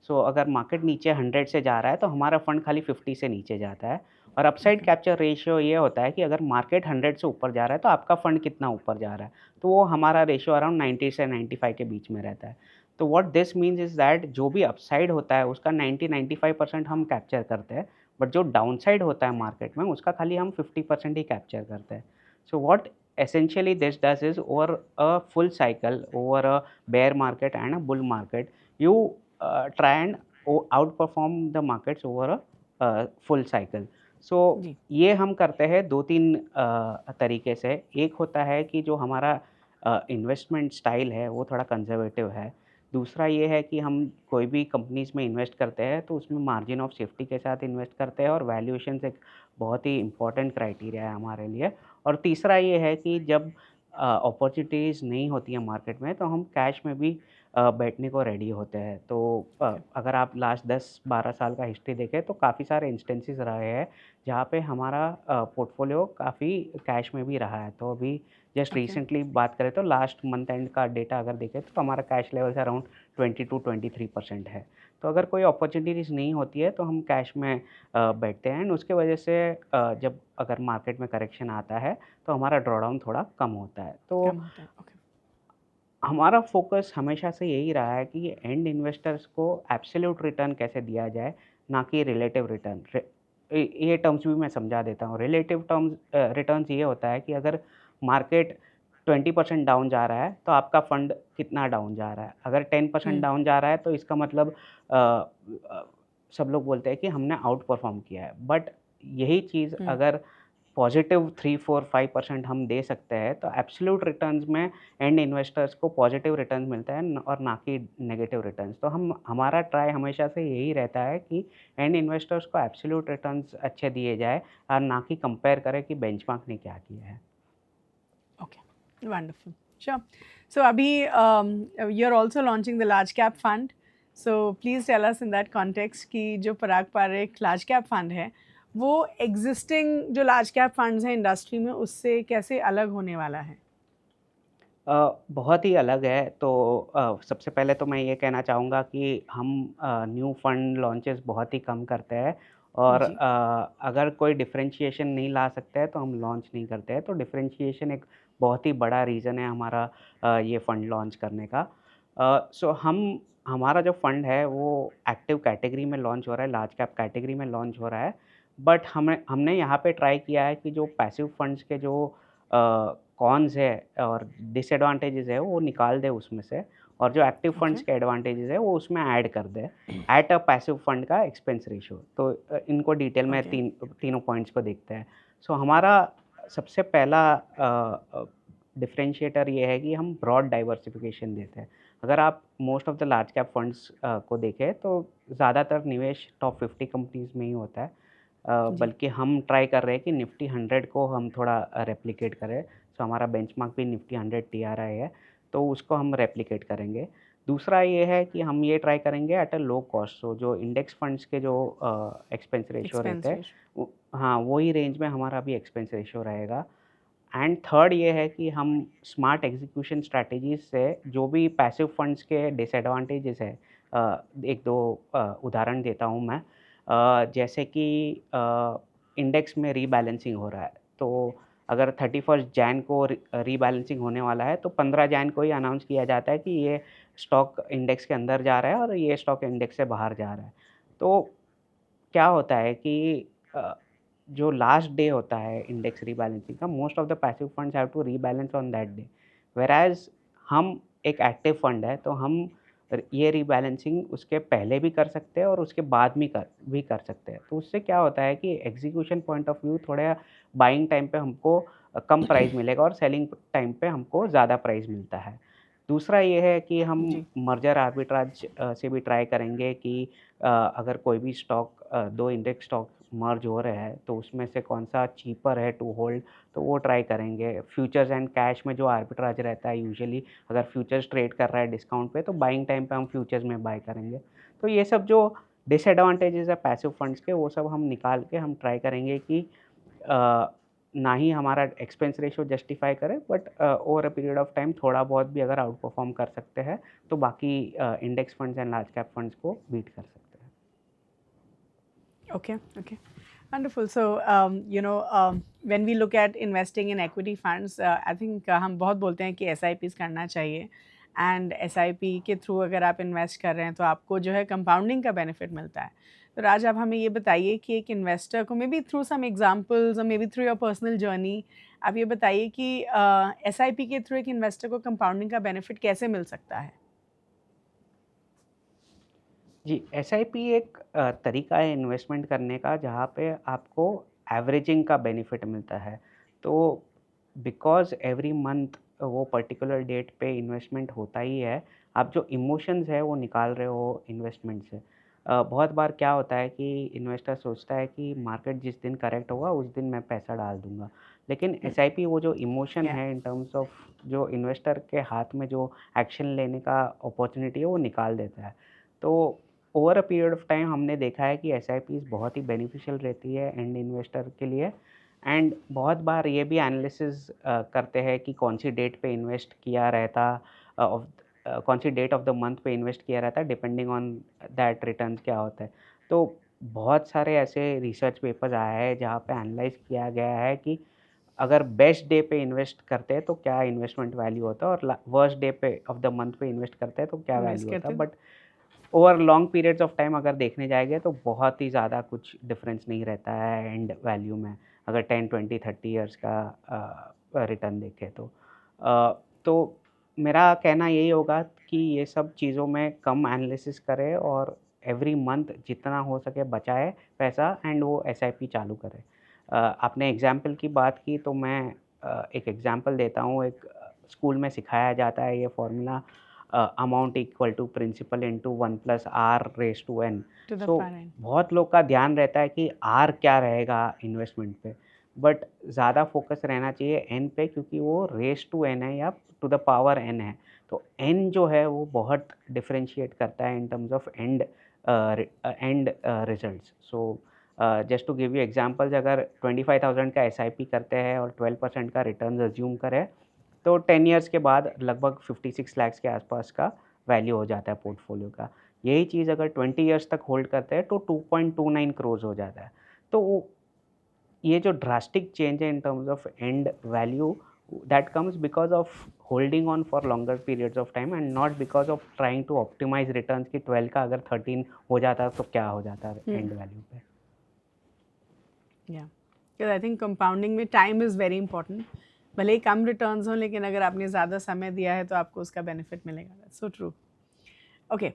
S1: सो अगर मार्केट नीचे 100 से जा रहा है तो हमारा फंड खाली 50 से नीचे जाता है। और अपसाइड
S2: ओके।
S1: कैप्चर रेशियो ये होता है कि अगर मार्केट 100 से ऊपर जा रहा है तो आपका फंड कितना ऊपर जा रहा है। तो वो हमारा रेशियो अराउंड 90 से 95 के बीच में रहता है। तो what this means is that जो भी अपसाइड होता है उसका 90-95% हम कैप्चर करते हैं, बट जो डाउनसाइड होता है मार्केट में उसका खाली हम 50% ही कैप्चर करते हैं। So what essentially this does is over a full cycle, over a bear market and a bull market, you try and outperform the markets over a full cycle. सो
S2: जी।
S1: ये हम करते हैं 2-3 तरीके से। एक होता है कि जो हमारा इन्वेस्टमेंट स्टाइल है वो थोड़ा कंज़र्वेटिव है। दूसरा ये है कि हम कोई भी कंपनीज़ में इन्वेस्ट करते हैं तो उसमें मार्जिन ऑफ सेफ्टी के साथ इन्वेस्ट करते हैं और वैल्यूएशंस एक बहुत ही इम्पोर्टेंट क्राइटेरिया है हमारे लिए। और तीसरा ये है कि जब अपॉर्चुनिटीज़ नहीं होती हैं मार्केट में, तो हम कैश में भी बैठने को रेडी होते हैं। तो
S2: ओके,
S1: अगर आप लास्ट 10-12 साल का हिस्ट्री देखें तो काफ़ी सारे इंस्टेंसेस रहे हैं जहाँ पे हमारा पोर्टफोलियो काफ़ी कैश में भी रहा है। तो अभी जस्ट
S2: ओके,
S1: रिसेंटली बात करें तो लास्ट मंथ एंड का डेटा अगर देखें तो हमारा कैश लेवल्स अराउंड 20-23% है। तो अगर कोई अपॉर्चुनिटीज़ नहीं होती है तो हम कैश में बैठते हैं, एंड उसके वजह से जब अगर मार्केट में करेक्शन आता है तो हमारा ड्रॉडाउन थोड़ा कम होता है। तो
S2: कम होता है, ओके,
S1: हमारा फ़ोकस हमेशा से यही रहा है कि एंड इन्वेस्टर्स को एब्सोल्यूट रिटर्न कैसे दिया जाए, ना कि रिलेटिव रिटर्न। ये टर्म्स भी मैं समझा देता हूँ। रिलेटिव रिटर्न्स ये होता है कि अगर मार्केट 20% डाउन जा रहा है, तो आपका फंड कितना डाउन जा रहा है। अगर 10%
S2: हुँ,
S1: डाउन जा रहा है, तो इसका मतलब सब लोग बोलते हैं कि हमने आउट परफ़ॉर्म किया है। बट यही चीज़
S2: हुँ,
S1: अगर पॉज़िटिव 3, 4, 5% हम दे सकते हैं, तो एब्सोल्यूट रिटर्न्स में एंड इन्वेस्टर्स को पॉज़िटिव रिटर्न्स मिलता है और ना कि नेगेटिव रिटर्न्स। तो हम हमारा ट्राई हमेशा से यही रहता है कि एंड इन्वेस्टर्स को एब्सोल्यूट रिटर्न्स अच्छे दिए जाए और ना कि कंपेयर करें कि बेंचमार्क ने क्या किया है।
S2: Okay, wonderful, sure. सो अभी you are also launching the large cap fund, so please tell us in that context कि जो Parag Parekh large cap fund है, वो एग्ज़िस्टिंग जो लार्ज कैप फंड्स हैं इंडस्ट्री में, उससे कैसे अलग होने वाला है?
S1: बहुत ही अलग है। तो सबसे पहले तो मैं ये कहना चाहूँगा कि हम न्यू फंड लॉन्चेस बहुत ही कम करते हैं, और
S2: जी,
S1: अगर कोई डिफरेंशिएशन नहीं ला सकते हैं तो हम लॉन्च नहीं करते हैं। तो डिफरेंशिएशन एक बहुत ही बड़ा रीज़न है हमारा ये फंड लॉन्च करने का। सो हमारा जो फंड है वो एक्टिव कैटेगरी में लॉन्च हो रहा है, लार्ज कैप कैटेगरी में लॉन्च हो रहा है। बट हमने यहाँ पे ट्राई किया है कि जो पैसिव फंड्स के जो कॉन्स है और डिसएडवांटेजेस है वो निकाल दें उसमें से, और जो एक्टिव
S2: ओके,
S1: फंड्स के एडवांटेजेस है वो उसमें ऐड कर दें एट अ पैसिव फंड का एक्सपेंस रेशियो। तो इनको डिटेल में
S2: ओके,
S1: तीनों पॉइंट्स को देखते हैं। सो हमारा सबसे पहला डिफरेंशिएटर ये है कि हम ब्रॉड डाइवर्सिफिकेशन देते हैं। अगर आप most of the large cap funds को देखें तो ज़्यादातर निवेश टॉप 50 कंपनीज़ में ही होता है।
S2: जी,
S1: बल्कि हम ट्राई कर रहे हैं कि निफ्टी 100 को हम थोड़ा रेप्लिकेट करें। सो हमारा बेंचमार्क भी निफ्टी 100 टीआरआई है, तो उसको हम रेप्लिकेट करेंगे। दूसरा ये है कि हम ये ट्राई करेंगे एट अ लो कॉस्ट। सो जो इंडेक्स फंड्स के जो एक्सपेंस रेशियो रहते
S2: एक्सपेंस
S1: हैं,
S2: रेशियो,
S1: वो हाँ, वही रेंज में हमारा भी एक्सपेंस रेशियो रहेगा। एंड थर्ड ये है कि हम स्मार्ट एग्जीक्यूशन स्ट्रैटेजीज से जो भी पैसिव फंड्स के डिसएडवांटेजेस है, 1-2 उदाहरण देता हूँ मैं। जैसे कि इंडेक्स में रीबैलेंसिंग हो रहा है, तो अगर 31 जैन को रीबैलेंसिंग होने वाला है, तो 15 जैन को ही अनाउंस किया जाता है कि ये स्टॉक इंडेक्स के अंदर जा रहा है और ये स्टॉक इंडेक्स से बाहर जा रहा है। तो क्या होता है कि अ, जो लास्ट डे होता है इंडेक्स रीबैलेंसिंग का, most of the passive funds have to rebalance on that day. Whereas हम एक एक्टिव फंड है, तो हम ये रीबैलेंसिंग उसके पहले भी कर सकते हैं और उसके बाद भी कर सकते हैं। तो उससे क्या होता है कि एग्जीक्यूशन पॉइंट ऑफ व्यू थोड़ा बाइंग टाइम पे हमको कम प्राइस मिलेगा और सेलिंग टाइम पे हमको ज़्यादा प्राइस मिलता है। दूसरा ये है कि हम
S2: जी,
S1: मर्जर आर्बिट्राज से भी ट्राई करेंगे कि अगर कोई भी स्टॉक 2 इंडेक्स स्टॉक मर्ज हो रहे हैं, तो उसमें से कौन-सा चीपर है टू होल्ड, तो वो ट्राई करेंगे। फ्यूचर्स एंड कैश में जो आर्बिट्राज रहता है यूजुअली, अगर फ्यूचर्स ट्रेड कर रहा है डिस्काउंट पे, तो बाइंग टाइम पे हम फ्यूचर्स में बाय करेंगे। तो ये सब जो डिसएडवांटेजेस है पैसिव फंड्स के, वो सब हम निकाल के हम ट्राई करेंगे कि अ, ना ही हमारा एक्सपेंस रेशियो जस्टिफाई करे, but over a period of time थोड़ा बहुत भी अगर आउट परफॉर्म कर सकते हैं, तो बाकी index funds and large cap funds को बीट कर सकते हैं।
S2: Okay, okay, wonderful. So when we look at investing in equity funds, I think हम बहुत बोलते हैं कि एसआईपीज़ करना चाहिए, एंड एसआईपी के थ्रू अगर आप इन्वेस्ट कर रहे हैं तो आपको जो है कंपाउंडिंग का बेनिफिट मिलता है। तो राज, आप हमें ये बताइए कि एक इन्वेस्टर को, maybe through some examples और maybe through your personal journey, आप ये बताइए कि एसआईपी के थ्रू एक इन्वेस्टर को कंपाउंडिंग का बेनिफिट कैसे मिल सकता है?
S1: जी, एसआईपी एक तरीका है इन्वेस्टमेंट करने का जहाँ पे आपको एवरेजिंग का बेनिफिट मिलता है। तो बिकॉज़ एवरी मंथ वो पर्टिकुलर डेट पे इन्वेस्टमेंट होता ही है, आप जो इमोशंस है वो निकाल रहे हो इन्वेस्टमेंट से। बहुत बार क्या होता है कि इन्वेस्टर सोचता है कि मार्केट जिस दिन करेक्ट होगा उस दिन मैं पैसा डाल दूँगा। लेकिन एसआईपी वो जो इमोशन
S2: Yeah.
S1: है इन टर्म्स ऑफ जो इन्वेस्टर के हाथ में जो एक्शन लेने का अपॉर्च्युनिटी है वो निकाल देता है। तो over a period of time हमने देखा है कि एसआईपीज़ बहुत ही बेनिफिशियल रहती है एंड इन्वेस्टर के लिए। एंड बहुत बार ये भी एनालिसिस करते हैं कि कौन सी डेट पे इन्वेस्ट किया रहता ऑफ कौन सी डेट ऑफ द मंथ पे इन्वेस्ट किया रहता है डिपेंडिंग ऑन दैट रिटर्न्स क्या होता है। तो बहुत सारे ऐसे रिसर्च पेपर्स आए हैं जहाँ पे एनालाइज़ किया गया है कि अगर बेस्ट डे पे इन्वेस्ट करते हैं तो क्या इन्वेस्टमेंट वैल्यू होता है और वर्स्ट डे पे ऑफ द मंथ पे इन्वेस्ट करते हैं तो क्या
S2: इन्वेस्ट
S1: वैल्यू होता
S2: करते
S1: है।
S2: हो?
S1: But over long periods of time अगर देखने जाएंगे तो बहुत ही ज़्यादा कुछ डिफरेंस नहीं रहता है एंड वैल्यू में, अगर 10 20 30 ईयर्स का रिटर्न देखें तो। तो मेरा कहना यही होगा कि ये सब चीज़ों में कम एनालिसिस करें और एवरी मंथ जितना हो सके बचाए पैसा एंड वो एसआईपी चालू करें। आपने एग्जाम्पल की बात की तो मैं एक एग्जाम्पल देता हूँ। एक स्कूल में सिखाया जाता है ये formula, amount equal to principal into 1+r⁴n।
S2: To the
S1: so
S2: far end.
S1: बहुत लोग का ध्यान रहता है कि आर क्या रहेगा इन्वेस्टमेंट पे, बट ज़्यादा फोकस रहना चाहिए एन पे क्योंकि वो रेस टू एन है या टू द पावर एन है। तो एन जो है वो बहुत डिफरेंशिएट करता है in terms of end results. So just to give you examples, अगर 25,000 का एसआईपी करते हैं और 12% का रिटर्न अज्यूम करें तो 10 इयर्स के बाद लगभग 56 लाख के आसपास का वैल्यू हो जाता है पोर्टफोलियो का। यही चीज़ अगर 20 इयर्स तक होल्ड करते हैं तो 2.29 करोड़ हो जाता है। तो ये जो ड्रास्टिक चेंज है in terms of end value, that comes because of holding on for longer periods of time and not because of trying to optimise returns की 12 का अगर 13 हो जाता तो क्या हो जाता एंड वैल्यू पे।
S2: Yeah. Because I think compounding में time is very important. भले ही कम रिटर्न्स हों लेकिन अगर आपने ज़्यादा समय दिया है तो आपको उसका बेनिफिट मिलेगा. That's so true. Okay.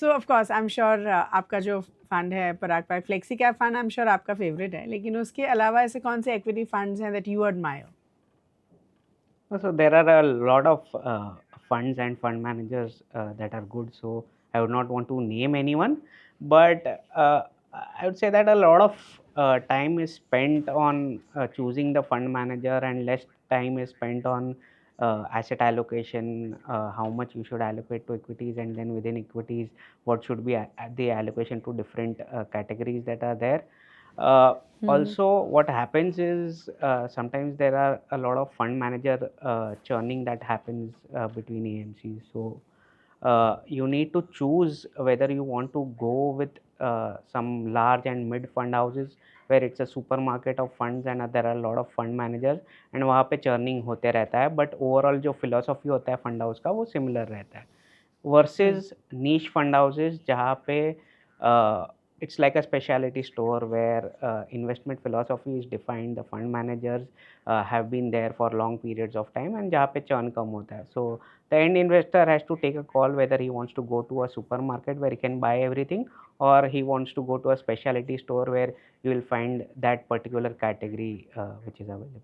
S2: So of course I'm sure आपका जो फंड है पराग पाई flexi cap fund I'm sure आपका फेवरेट है, लेकिन उसके अलावा ऐसे कौन से इक्विटी फंड्स हैं that you admire?
S1: So there are a lot of funds and fund managers that are good. So I would not want to name anyone, but I would say that a lot of time is spent on choosing the fund manager and less time is spent on asset allocation, how much you should allocate to equities, and then within equities, what should be the allocation to different categories that are there. Also, what happens is sometimes there are a lot of fund manager churning that happens between AMCs. So you need to choose whether you want to go with some large and mid fund houses where it's a supermarket of funds and there are a lot of fund managers and वहाँ पे churning होते रहता है, but overall जो philosophy होता है fund house का वो similar रहता है versus niche fund houses जहाँ पे it's like a specialty store where investment philosophy is defined, the fund managers have been there for long periods of time and जहाँ पे churn कम होता है. So the end investor has to take a call whether he wants to go to a supermarket where he can buy everything or he wants to go to a specialty store where you will find that particular category which is available.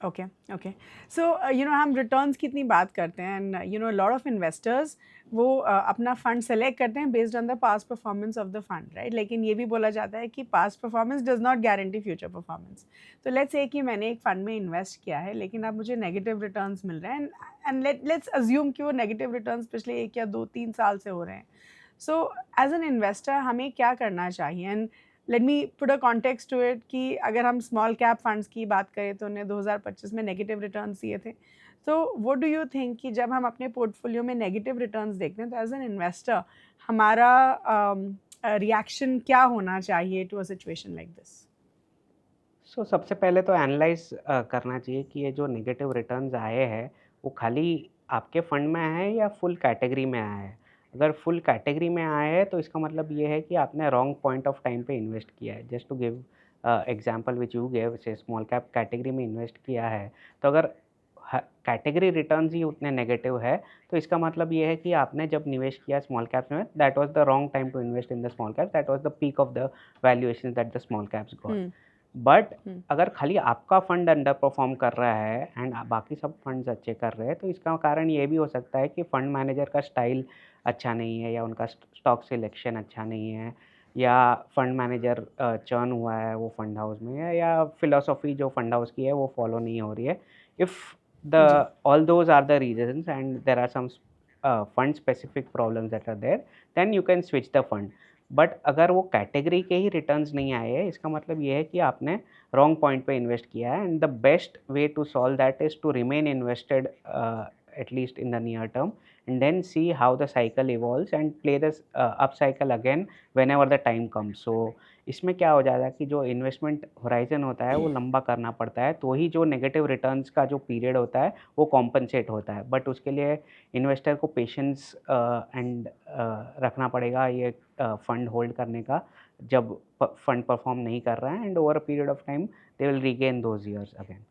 S2: Okay okay सो हम returns की इतनी बात करते हैं and lot of investors वो अपना fund select करते हैं based on the past performance of the fund, right? लेकिन ये भी बोला जाता है कि past performance does not guarantee future performance. तो लेट्स से कि मैंने एक फंड में इन्वेस्ट किया है लेकिन अब मुझे नेगेटिव रिटर्न्स मिल रहे हैं एंड लेट्स अज्यूम कि वो नेगेटिव रिटर्न्स पिछले 1 या 2-3 साल से हो रहे हैं. सो एज एन इन्वेस्टर हमें क्या करना चाहिए? And let me put a context to it कि अगर हम स्मॉल कैप फंड्स की बात करें तो उन्हें 2025 में नेगेटिव रिटर्न्स दिए थे. तो व्हाट डू यू थिंक कि जब हम अपने पोर्टफोलियो में नेगेटिव रिटर्न्स देखते हैं तो एज एन इन्वेस्टर हमारा रिएक्शन क्या होना चाहिए to a situation like this?
S1: So सबसे पहले तो एनालाइज करना चाहिए कि ये जो नेगेटिव रिटर्न्स आए हैं वो खाली आपके फंड में आए हैं या फुल कैटेगरी में आए हैं। अगर फुल कैटेगरी में आए हैं तो इसका मतलब ये है कि आपने रॉन्ग पॉइंट ऑफ टाइम पे इन्वेस्ट किया है। Just to give example which you give, say small cap category में इन्वेस्ट किया है तो अगर कैटेगरी रिटर्न्स ही उतने नेगेटिव है तो इसका मतलब ये है कि आपने जब निवेश किया स्मॉल कैप्स में, that was the wrong time to invest in the small caps, that was the peak of the valuation that the small caps got. But
S2: hmm,
S1: अगर खाली आपका फंड अंडर परफॉर्म कर रहा है एंड बाकी सब funds अच्छे कर रहे हैं, तो इसका कारण ये भी हो सकता है कि फंड मैनेजर का स्टाइल अच्छा नहीं है, या उनका स्टॉक सिलेक्शन अच्छा नहीं है, या फंड मैनेजर चर्न हुआ है वो फंड हाउस में, या फिलोसॉफी जो फंड हाउस की है वो फॉलो नहीं हो रही है. If the
S2: G
S1: all those are the reasons and there are some fund specific problems that are there, then you can switch the fund. But अगर वो कैटेगरी के ही रिटर्न्स नहीं आए हैं, इसका मतलब ये है कि आपने रॉन्ग पॉइंट पे इन्वेस्ट किया है. And the best way to solve that is to remain invested at least in the near term, and then see how the cycle evolves and play this up cycle again whenever the time comes. So इसमें क्या हो जाता है कि जो investment horizon होता है वो लंबा करना पड़ता है, तो ही जो नेगेटिव रिटर्न्स का जो पीरियड होता है वो कॉम्पनसेट होता है. बट उसके लिए इन्वेस्टर को पेशेंस एंड रखना पड़ेगा, ये फंड होल्ड करने का, जब फंड परफॉर्म नहीं कर रहा है, and over a period of time they will regain those years again.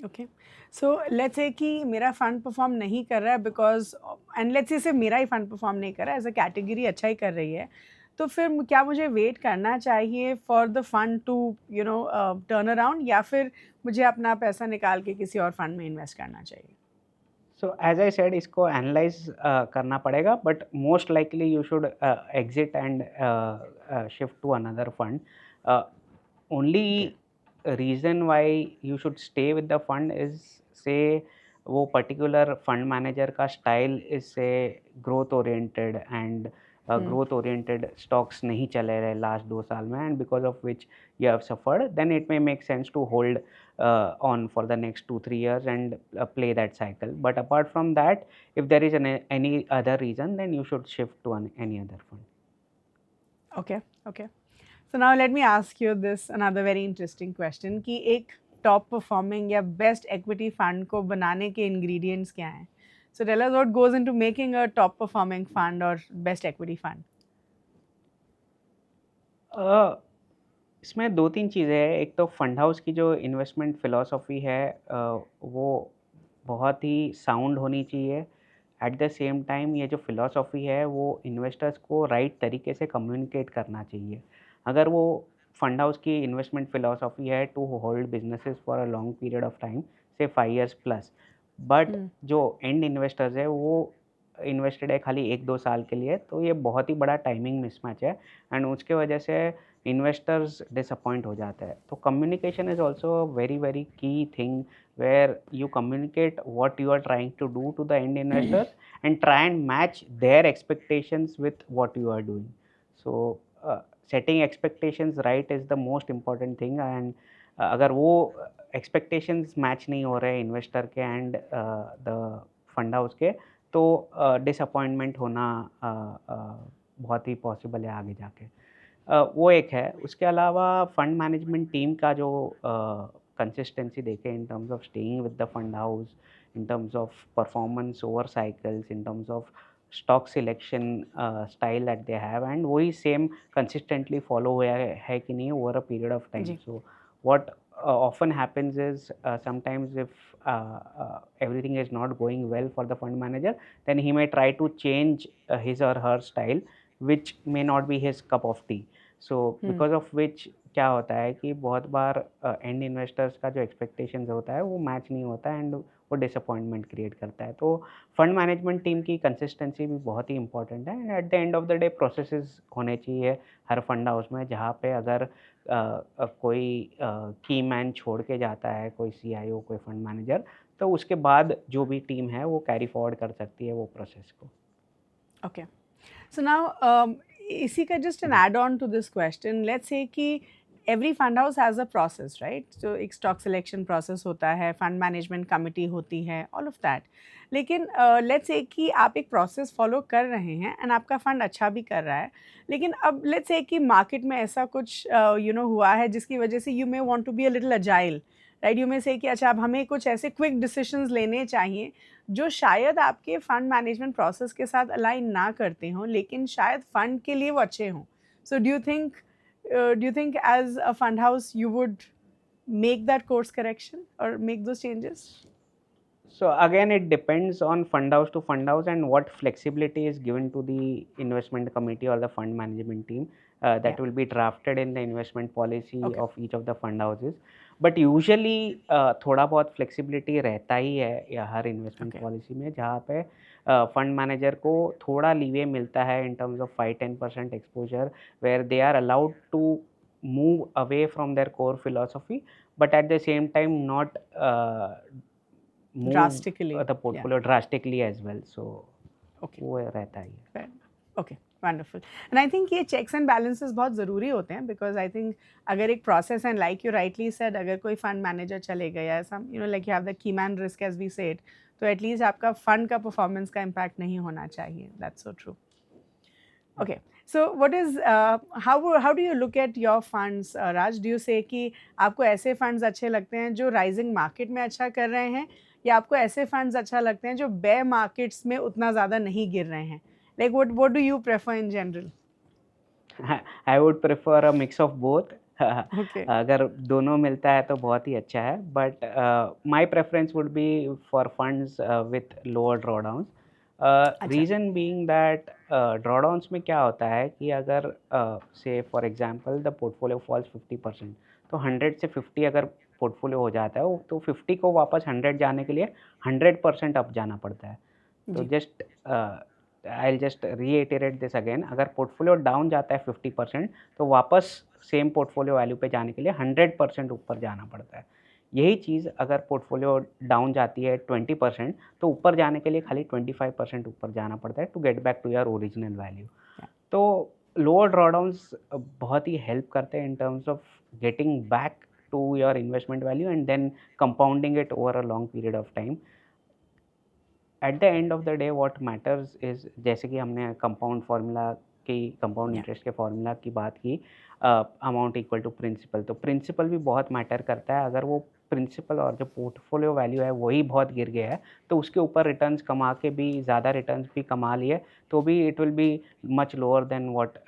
S2: Okay so let's say कि मेरा फंड परफॉर्म नहीं कर रहा है बिकॉज एंड लेट्स से सिर्फ मेरा ही फंड परफॉर्म नहीं कर रहा है एज अ कैटेगरी अच्छा ही कर रही है तो फिर क्या मुझे वेट करना चाहिए for the fund to turn around या फिर मुझे अपना पैसा निकाल के किसी और फंड में इन्वेस्ट करना चाहिए.
S1: सो एज आई सेड, इसको एनालाइज करना पड़ेगा, but most likely you should exit and shift to another fund. Only reason why you should stay with the fund is, say वो पर्टिकुलर फंड मैनेजर का style is say growth oriented, and growth oriented stocks नहीं चले रहे last 2 साल में, and because of which you have suffered, then it may make sense to hold on for the next 2-3 years and play that cycle. But apart from that, if there is any other reason, then you should shift to any other fund.
S2: Okay, okay. So now let me ask you this another very interesting question कि एक top performing या best equity fund को बनाने के ingredients क्या हैं? So tell us what goes into making a top performing fund or best equity fund.
S1: इसमें 2-3 चीज़ें हैं. एक तो फंड हाउस की जो इन्वेस्टमेंट फ़िलॉसफ़ी है, वो बहुत ही साउंड होनी चाहिए. एट द सेम टाइम ये जो फ़िलॉसफ़ी है वो इन्वेस्टर्स को राइट तरीके से कम्युनिकेट करना चाहिए. अगर वो फंड हाउस की इन्वेस्टमेंट फ़िलॉसफ़ी है to hold businesses for a long period of time, say 5 years plus, but जो एंड इन्वेस्टर्स है वो इन्वेस्टेड है खाली 1-2 साल के लिए, तो ये बहुत ही बड़ा टाइमिंग मिसमैच है, एंड उसके वजह से इन्वेस्टर्स डिसअपॉइंट हो जाते हैं. तो communication is also very very key thing, where you communicate what you are trying to do to the end investors, and try and match their expectations with what you are doing. So setting expectations right is the most important thing, and अगर वो expectations match नहीं हो रहे investor के and the fund house के, तो disappointment होना बहुत ही पॉसिबल है आगे जाके. वो एक है. उसके अलावा फंड मैनेजमेंट टीम का जो कंसिस्टेंसी देखें in terms of staying with the fund house, in terms of performance over cycles, in terms of stock selection style that they have, and वही सेम कंसिस्टेंटली फॉलो हुआ है कि नहीं over a period of time.
S2: जी.
S1: So what often happens is, sometimes if everything is not going well for the fund manager, then he may try to change his or her style, which may not be his cup of tea. So because of which क्या होता है कि बहुत बार and investors का जो expectations होता है वो मैच नहीं होता, एंड वो डिसअपॉइंटमेंट क्रिएट करता है. तो फंड मैनेजमेंट टीम की कंसिस्टेंसी भी बहुत ही इंपॉर्टेंट है, and eight the end of the day processes होने चाहिए हर फंड हाउस में, जहाँ पे अगर कोई की मैन छोड़ के जाता है, कोई सीईओ, कोई फंड मैनेजर, तो उसके बाद जो भी टीम है वो कैरी फॉरवर्ड कर सकती है वो प्रोसेस को.
S2: Okay. So now, इसी का just an add on to this question, let's say कि every fund house has a process, right? So एक stock selection process होता है, fund management committee होती है, all of that. लेकिन let's say कि आप एक process follow कर रहे हैं and आपका fund अच्छा भी कर रहा है, लेकिन अब let's say कि market में ऐसा कुछ हुआ है जिसकी वजह से you may want to be a little agile, right. You में से कि अच्छा अब हमें कुछ ऐसे क्विक डिसीजंस लेने चाहिए जो शायद आपके फंड मैनेजमेंट प्रोसेस के साथ अलाइन ना करते हों लेकिन शायद फंड के लिए वो अच्छे हों. So do you think as a fund house you would make that course correction or make those changes?
S1: So again, it depends on fund house to fund house and what flexibility is given to the investment committee or the fund management team. that
S2: Yeah.
S1: will be drafted in the investment policy
S2: Okay.
S1: of each of the fund houses. But usually थोड़ा बहुत flexibility रहता ही है या हर investment
S2: Okay.
S1: Policy में, जहाँ पे fund manager को थोड़ा लीवे मिलता है in terms of 5-10% exposure, where they are allowed to move away from their core philosophy, but at the same time not move
S2: Drastically.
S1: The
S2: Yeah.
S1: Portfolio drastically as well. So
S2: Okay.
S1: वो रहता ही है.
S2: Fair. Okay, wonderful. And I think ये checks and balances बहुत ज़रूरी होते हैं, because I think अगर एक process and like you rightly said, अगर कोई फंड मैनेजर चले गया, some you know like you have the key man risk as we said, तो एटलीस्ट आपका फंड का परफॉर्मेंस का इम्पैक्ट नहीं होना चाहिए. That's so true. Okay, so what is how do you look at your funds Raj? Do you say कि आपको ऐसे फंड्स अच्छे लगते हैं जो राइजिंग मार्केट में अच्छा कर रहे हैं, या आपको ऐसे फंड्स अच्छा लगते हैं जो बेयर मार्केट्स में उतना ज़्यादा नहीं गिर रहे हैं? Like what do you prefer in general?
S1: I would prefer a mix of both.
S2: Okay.
S1: अगर दोनों मिलता है तो बहुत ही अच्छा है, but my preference would be for funds with lower drawdown.
S2: अच्छा.
S1: रीज़न बीइंग दैट ड्रॉडाउन्स में क्या होता है कि अगर say for example the portfolio falls 50%, तो 100 से 50 अगर पोर्टफोलियो हो जाता है तो 50 को वापस 100 जाने के लिए 100% अप जाना पड़ता है. तो
S2: जी.
S1: Just I will just reiterate this again, अगर पोर्टफोलियो डाउन जाता है 50%, तो वापस सेम पोर्टफोलियो वैल्यू पे जाने के लिए 100% ऊपर जाना पड़ता है. यही चीज़ अगर पोर्टफोलियो डाउन जाती है 20%, तो ऊपर जाने के लिए खाली 25% ऊपर जाना पड़ता है to get back to your original value. तो लोअर ड्रॉडाउन्स बहुत ही हेल्प करते हैं in terms of getting back to your investment value and then compounding it over a long period of time. At the end of the day what matters is, जैसे कि हमने compound formula की, compound
S2: Yeah.
S1: Interest के formula की बात की, amount equal to principal, तो principal भी बहुत मैटर करता है. अगर वो प्रिंसिपल और जो पोर्टफोलियो वैल्यू है वही बहुत गिर गया है, तो उसके ऊपर रिटर्न्स कमा के भी, ज़्यादा रिटर्न्स भी कमा लिए, तो भी it will be much lower than what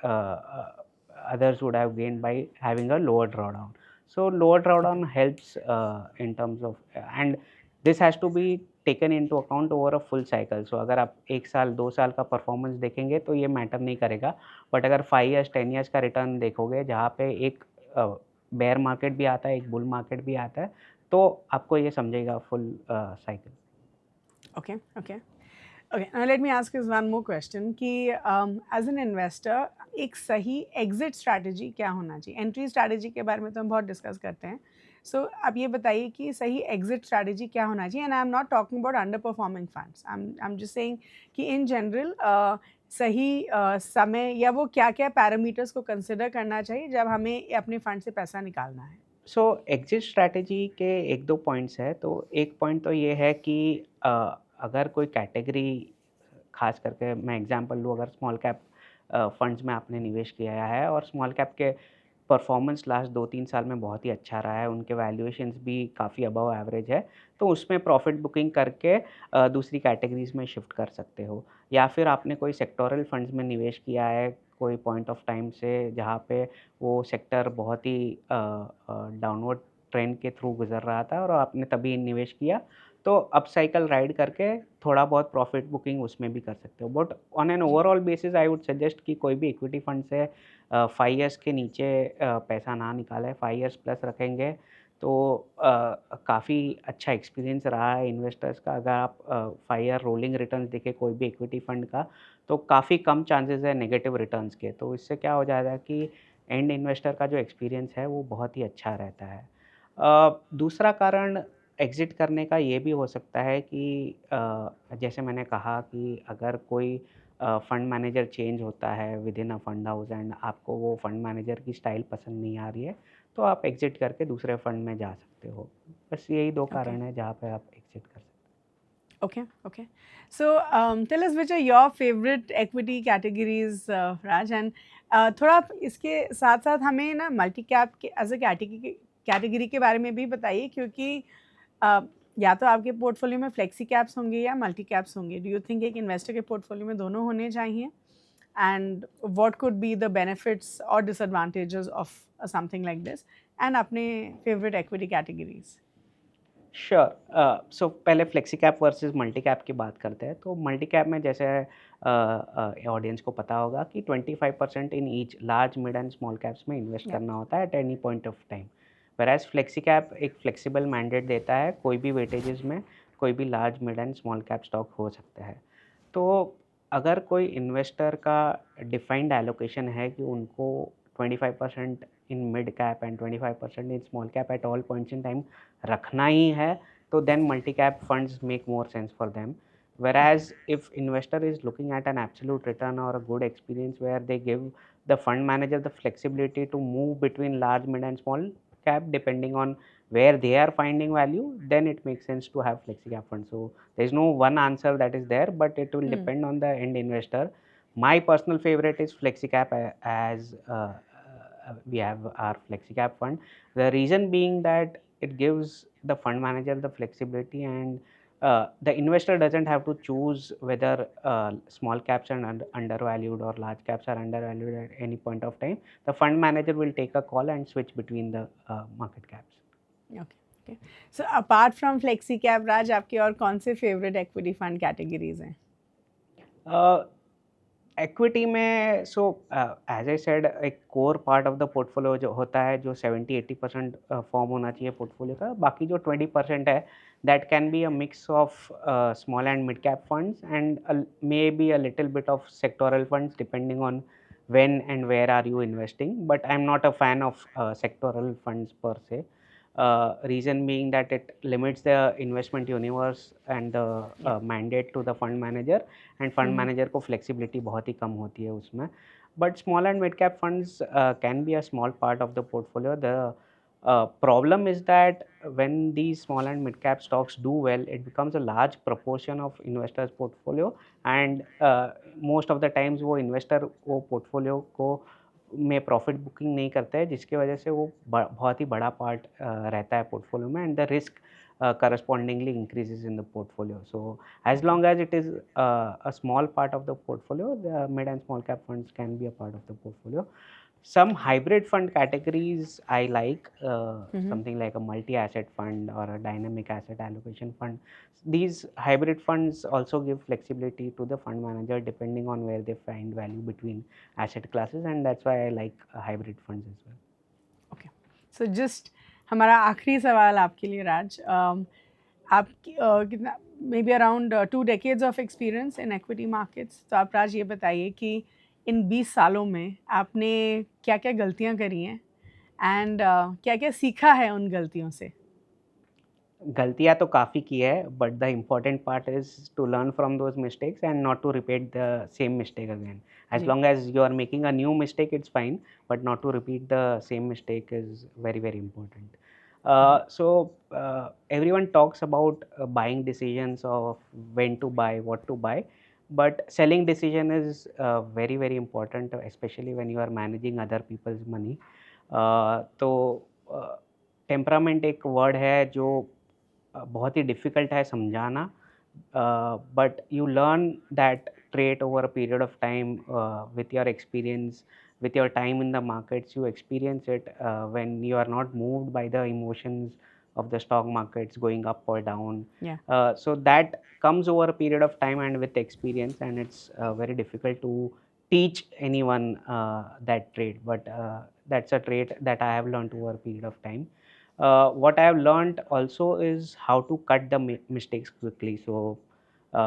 S1: others would have gained by having a lower drawdown. So lower drawdown helps in terms of, and this has to be taken into account over a full cycle. So अगर आप 1 साल 2 साल का performance देखेंगे तो ये matter नहीं करेगा, बट अगर 5 ईयर्स 10 ईयर्स का रिटर्न देखोगे, जहाँ पे एक बेयर मार्केट भी आता है, एक बुल मार्केट भी आता है, तो आपको ये समझेगा full cycle.
S2: Okay. Okay. Okay. Now let me ask you one more question कि as an investor एक सही exit strategy क्या होना चाहिए? Entry strategy के बारे में तो हम बहुत डिस्कस करते हैं. So आप ये बताइए कि सही exit strategy क्या होना चाहिए? And I'm not talking about underperforming funds. I'm just saying कि in general सही समय या वो क्या-क्या पैरामीटर्स को कंसिडर करना चाहिए जब हमें अपने फंड से पैसा निकालना है?
S1: सो एग्जिट स्ट्रैटेजी के 1-2 पॉइंट्स हैं. तो एक पॉइंट तो ये है कि अगर कोई कैटेगरी, खास करके मैं एग्जांपल लूँ, अगर स्मॉल कैप फंड्स में आपने निवेश किया है और स्मॉल कैप के परफॉर्मेंस लास्ट 2-3 साल में बहुत ही अच्छा रहा है, उनके वैल्यूएशंस भी काफ़ी अबव एवरेज है, तो उसमें प्रॉफिट बुकिंग करके दूसरी कैटेगरीज़ में शिफ्ट कर सकते हो. या फिर आपने कोई सेक्टोरल फंड्स में निवेश किया है कोई पॉइंट ऑफ टाइम से, जहाँ पे वो सेक्टर बहुत ही डाउनवर्ड ट्रेंड के थ्रू गुजर रहा था और आपने तभी निवेश किया, तो अप साइकिल राइड करके थोड़ा बहुत प्रॉफिट बुकिंग उसमें भी कर सकते हो. But on an overall basis I would suggest कि कोई भी इक्विटी फंड से 5 इयर्स के नीचे पैसा ना निकालें. 5 इयर्स प्लस रखेंगे तो काफ़ी अच्छा एक्सपीरियंस रहा है इन्वेस्टर्स का. अगर आप 5 ईयर रोलिंग रिटर्न्स देखें कोई भी इक्विटी फंड का, तो काफ़ी कम चांसेस है नेगेटिव रिटर्न्स के. तो इससे क्या हो जाएगा कि एंड इन्वेस्टर का जो एक्सपीरियंस है वो बहुत ही अच्छा रहता है. दूसरा कारण एग्ज़िट करने का ये भी हो सकता है कि जैसे मैंने कहा कि अगर कोई फंड मैनेजर चेंज होता है with in a fund house and आपको वो फंड मैनेजर की स्टाइल पसंद नहीं आ रही है, तो आप एग्ज़िट करके दूसरे फंड में जा सकते हो. बस यही 2
S2: Okay.
S1: कारण हैं जहाँ पे आप एग्ज़िट कर सकते हो.
S2: Okay, okay. So tell us which are your favorite equity categories, Raj, and थोड़ा आप इसके साथ साथ हमें ना मल्टी कैप के एज अ कैटेगरी के बारे में भी बताइए, क्योंकि या तो आपके पोर्टफोलियो में फ्लेक्सी कैप्स होंगे या मल्टी कैप्स होंगे. डू यू थिंक एक इन्वेस्टर के पोर्टफोलियो में दोनों होने चाहिए? And what could be the benefits और disadvantages of something like this, and अपने favourite equity categories.
S1: Sure. So पहले flexi cap versus multi cap की बात करते हैं। तो मल्टी कैप में जैसे ऑडियंस को पता होगा कि 25% in each large mid and small caps में इन्वेस्ट
S2: Yeah.
S1: करना होता है at any point of time. वेराज flexi cap एक फ्लेक्सिबल मैंडेट देता है, कोई भी वेटेजेस में कोई भी large mid and small cap stock हो सकता है। तो अगर कोई इन्वेस्टर का डिफाइंड एलोकेशन है कि उनको 25% in mid cap and 25% in small cap at all points in time रखना ही है, तो then multi-cap funds make more sense for them. Whereas if investor is looking at an absolute return or a good experience where they give the fund manager the flexibility to move between large, mid and small cap depending on where they are finding value, then it makes sense to have flexi cap funds. So there's no one answer that is there, but it will depend on the end investor. My personal favorite is flexi cap, as we have our flexi cap fund. The reason being that it gives the fund manager the flexibility, and the investor doesn't have to choose whether small caps are undervalued or large caps are undervalued at any point of time. The fund manager will take a call and switch between the market caps.
S2: Okay. Okay. So apart from flexi cap, राज आपके और कौन से favourite equity fund categories हैं?
S1: Equity में सो as I said, एक core part of the portfolio जो होता है, जो 70-80% फॉर्म होना चाहिए पोर्टफोलियो का, बाकी जो 20% है that can be a mix of small and mid cap funds and may be a little bit of sectoral funds depending on when and where are you investing, but I'm not a fan of sectoral funds per se. Reason being that it limits the investment universe and the mandate to the fund manager, and fund manager को flexibility बहुत ही कम होती है उसमें. But small and mid cap funds can be a small part of the portfolio. The problem is that when these small and mid cap stocks do well, it becomes a large proportion of investors portfolio, and most of the times वो investor वो portfolio को में profit booking नहीं करते हैं, जिसकी वजह से वो बहुत ही बड़ा पार्ट रहता है पोर्टफोलियो में, and the risk correspondingly increases in the portfolio. So as long as it is a small part of the portfolio, the mid and small cap funds can be a part of the portfolio. Some hybrid fund categories I like, something like a multi-asset fund or a dynamic asset allocation fund. These hybrid funds also give flexibility to the fund manager depending on where they find value between asset classes, and that's why I like hybrid funds as well.
S2: Okay. So just हमारा आखिरी सवाल आपके लिए राज, आप कितना may be around 2 decades of experience in equity markets, तो आप राज ये बताइए कि इन 20 सालों में आपने क्या क्या गलतियां करी हैं एंड क्या क्या सीखा है उन गलतियों से?
S1: गलतियाँ तो काफ़ी की है, but the important part is to learn from those mistakes and not to repeat the same mistake again. As long as you are making a new mistake, it's fine, but not to repeat the same mistake is very, very important. So everyone talks about buying decisions of when to buy, what to buy, but selling decision is very, very important, especially when you are managing other people's money. तो temperament एक word है जो बहुत ही difficult है समझाना, but you learn that trait over a period of time with your experience, with your time in the markets. You experience it when you are not moved by the emotions of the stock markets going up or down. So that comes over a period of time and with experience, and it's very difficult to teach anyone that trait, but that's a trait that I have learned over a period of time. What I have learned also is how to cut the mistakes quickly. So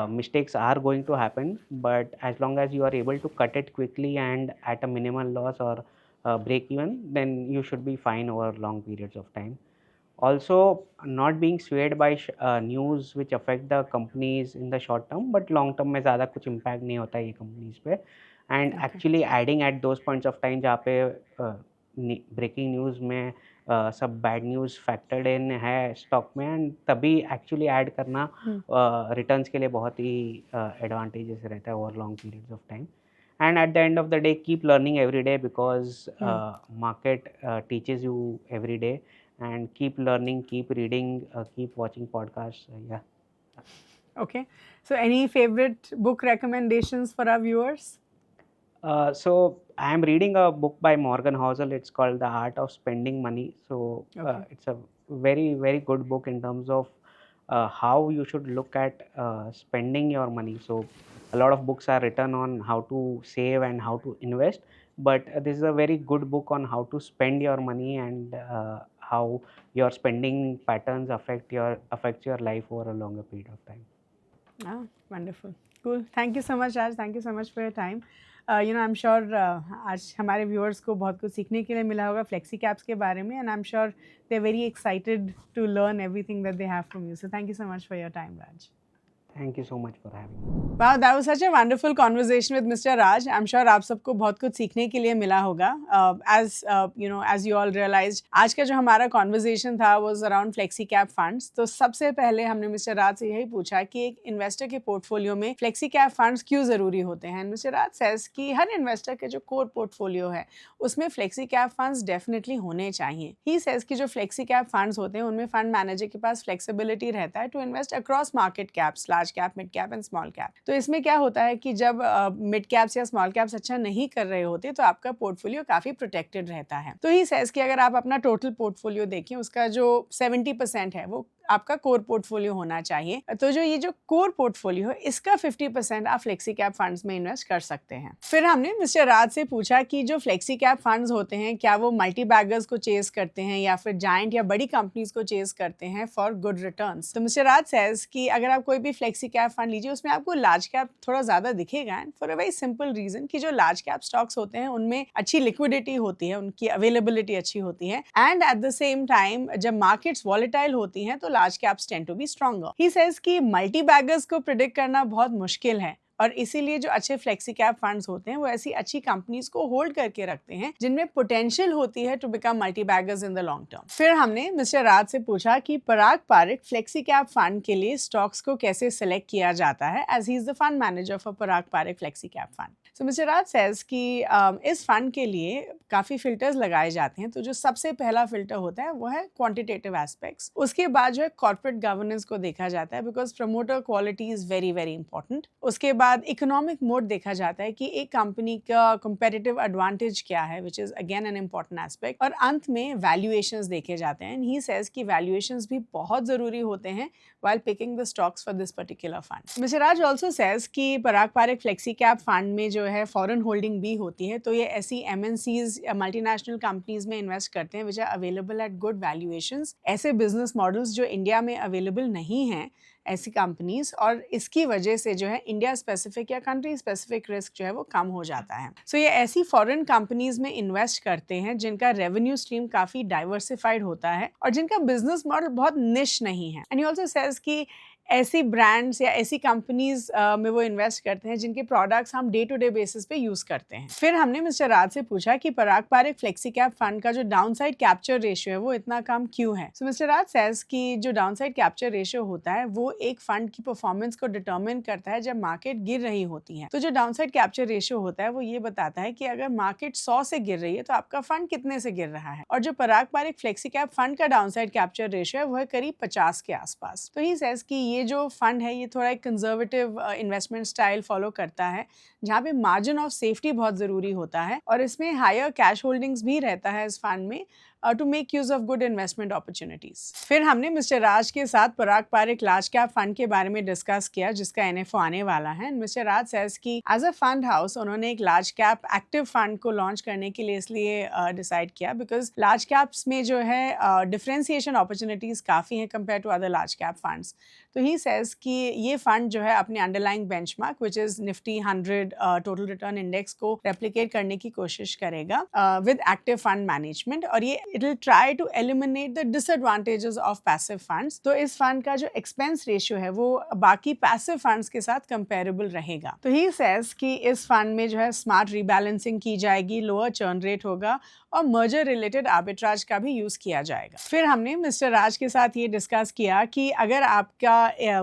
S1: mistakes are going to happen, but as long as you are able to cut it quickly and at a minimal loss or break even, then you should be fine over long periods of time. Also, not being swayed by news which affect the companies in the short term, but long term में ज़्यादा कुछ impact नहीं होता है ये companies पे, and actually adding at those points of time जहाँ पे breaking news में सब बैड न्यूज़ फैक्टर्ड इन है स्टॉक में, एंड तभी एक्चुअली ऐड करना रिटर्न्स के लिए बहुत ही एडवांटेजेस रहता है over long periods of time. And at the end of the day, keep learning every day, because market teaches you every day, and keep learning, keep reading, keep watching podcasts.
S2: Okay. So any favorite book recommendations for our viewers?
S1: So I am reading a book by Morgan Housel. It's called The Art of Spending Money. So
S2: Okay.
S1: it's a very very good book in terms of how you should look at spending your money. So a lot of books are written on how to save and how to invest, but this is a very good book on how to spend your money and how your spending patterns affects your life over a longer period of time.
S2: Oh, wonderful. Cool. Thank you so much, Raj. Thank you so much for your time. I'm sure आज हमारे viewers को बहुत कुछ सीखने के लिए मिला होगा फ्लेक्सी कैप्स के बारे में, and I'm sure they're very excited to learn everything that they have from you. So thank you so much for your time, Raj.
S1: Thank you so much for having me.
S2: Wow, that was such a wonderful conversation with Mr. Raj. I'm sure आप सबको बहुत कुछ सीखने के लिए मिला होगा. As you all realized, आज का जो हमारा conversation था was around flexi cap funds. तो सबसे पहले हमने Mr. Raj से यही पूछा कि एक इन्वेस्टर के पोर्टफोलियो में flexi cap funds क्यों ज़रूरी होते हैं. Mr. Raj says कि हर इन्वेस्टर के जो कोर पोर्टफोलियो है उसमें flexi cap funds definitely होने चाहिए. He says कि जो flexi cap funds होते हैं उनमें फंड मैनेजर के पास flexibility रहता है to invest across market caps, large cap, mid cap and small cap. तो इसमें क्या होता है कि जब मिड कैप्स या स्मॉल कैप्स अच्छा नहीं कर रहे होते तो आपका पोर्टफोलियो काफी प्रोटेक्टेड रहता है. तो ही सेज कि अगर आप अपना टोटल पोर्टफोलियो देखें उसका जो 70% है वो आपका कोर पोर्टफोलियो होना चाहिए. तो जो कोर पोर्टफोलियो है इसका 50% आप फ्लेक्सी कैप फंड्स में इन्वेस्ट कर सकते हैं. फिर हमने मिस्टर राज से पूछा कि जो फ्लेक्सी कैप फंड्स होते हैं क्या वो मल्टी बैगर्स को चेज करते हैं या फिर जायंट या बड़ी कंपनीज को चेज करते हैं फॉर गुड रिटर्न्स. तो मिस्टर राज सेज कि अगर आप कोई भी फ्लेक्सी कैप फंड लीजिए उसमें आपको लार्ज कैप थोड़ा ज्यादा दिखेगा, and for a very simple reason कि जो लार्ज कैप स्टॉक्स होते हैं उनमें अच्छी लिक्विडिटी होती है, उनकी अवेलेबिलिटी अच्छी होती है, and eight the same time जब मार्केट्स वॉलेटाइल होती हैं तो large caps tend to be stronger. He says कि मल्टी बैगर्स को प्रिडिक्ट करना बहुत मुश्किल है और इसीलिए जो अच्छे फ्लेक्सी कैप फंड्स होते हैं वो ऐसी अच्छी कंपनीज को होल्ड करके रखते हैं जिनमें पोटेंशियल होती है to become multi baggers in the long term. फिर हमने मिस्टर राज से पूछा कि Parag Parikh flexi cap fund के लिए स्टॉक्स को कैसे सिलेक्ट किया जाता है as he is the fund manager for Parag Parikh flexi cap fund. So mister Raj says कि इस फंड के लिए काफ़ी फिल्टर्स लगाए जाते हैं. तो जो सबसे पहला फिल्टर होता है वो है क्वांटिटेटिव एस्पेक्ट्स. उसके बाद जो है कॉर्पोरेट गवर्नेंस को देखा जाता है because promoter quality is very very important. उसके बाद इकोनॉमिक मोड देखा जाता है कि एक कंपनी का कंपेटिटिव एडवांटेज क्या है which is again an important aspect. और अंत में वैल्यूएशंस देखे जाते हैं. एंड ही सेज कि वैल्यूएशंस भी बहुत ज़रूरी होते हैं while picking the stocks for this particular fund. Mr. Raj also says कि Parag Parikh flexi cap fund में जो है फॉरेन होल्डिंग भी होती है. तो ये ऐसी MNCs या मल्टीनेशनल कंपनीज में इन्वेस्ट करते हैं which are available at good valuations. ऐसे बिजनेस मॉडल्स जो इंडिया में अवेलेबल नहीं हैं ऐसी कंपनीज, और इसकी वजह से जो है इंडिया स्पेसिफिक या कंट्री स्पेसिफिक रिस्क जो है वो कम हो जाता है. सो ये ऐसी फॉरेन कंपनीज में इन्वेस्ट करते हैं जिनका रेवेन्यू स्ट्रीम काफ़ी डाइवर्सिफाइड होता है और जिनका बिजनेस मॉडल बहुत निश नहीं है. एंड ही ऑल्सो सेज कि ऐसी ब्रांड्स या ऐसी कंपनीज में वो इन्वेस्ट करते हैं जिनके प्रोडक्ट्स हम डे टू डे बेसिस पे यूज करते हैं. फिर हमने मिस्टर राज से पूछा कि Parag Parikh flexi cap fund का जो डाउनसाइड कैप्चर रेशियो है वो इतना कम क्यों है. सो मिस्टर राज सेज कि जो डाउनसाइड कैप्चर रेशियो होता है वो एक फंड की परफॉर्मेंस को डिटरमिन करता है जब मार्केट गिर रही होती है. तो जो डाउनसाइड कैप्चर रेशियो होता है वो ये बताता है कि अगर मार्केट 100 से गिर रही है तो आपका फंड कितने से गिर रहा है. और जो पराग पारिक फ्लेक्सी कैप फंड का डाउनसाइड कैप्चर रेशियो है वो है करीब 50 के आसपास. तो ही सेज कि ये जो फंड है ये थोड़ा एक कंजर्वेटिव इन्वेस्टमेंट स्टाइल फॉलो करता है जहाँ पे मार्जिन ऑफ सेफ्टी बहुत ज़रूरी होता है और इसमें हायर कैश होल्डिंग्स भी रहता है इस फंड में to make use of good investment opportunities. फिर हमने मिस्टर राज के साथ Parag Parikh large cap fund के बारे में डिस्कस किया जिसका NFO आने वाला है. मिस्टर राज सेज कि एज अ फंड हाउस उन्होंने एक लार्ज कैप एक्टिव फंड को लॉन्च करने के लिए इसलिए डिसाइड किया बिकॉज लार्ज कैप्स में जो है डिफरेंशिएशन अपॉर्चुनिटीज काफ़ी हैं compare to other large cap funds. तो ही सेज कि ये फंड जो है अपने underlying benchmark which is Nifty 100 total return index को रेप्लिकेट करने की कोशिश करेगा विद एक्टिव फंड मैनेजमेंट, और ये it will try to eliminate the disadvantages of passive funds. तो इस फंड का जो एक्सपेंस रेशियो है वो बाकी पैसिव फंड्स के साथ कंपेरेबल रहेगा. तो ही सेज कि इस फंड में जो है स्मार्ट रीबैलेंसिंग की जाएगी, लोअर चर्न रेट होगा और मर्जर रिलेटेड आर्बिट्राज का भी यूज किया जाएगा. फिर हमने मिस्टर राज के साथ ये डिस्कस किया कि अगर आपका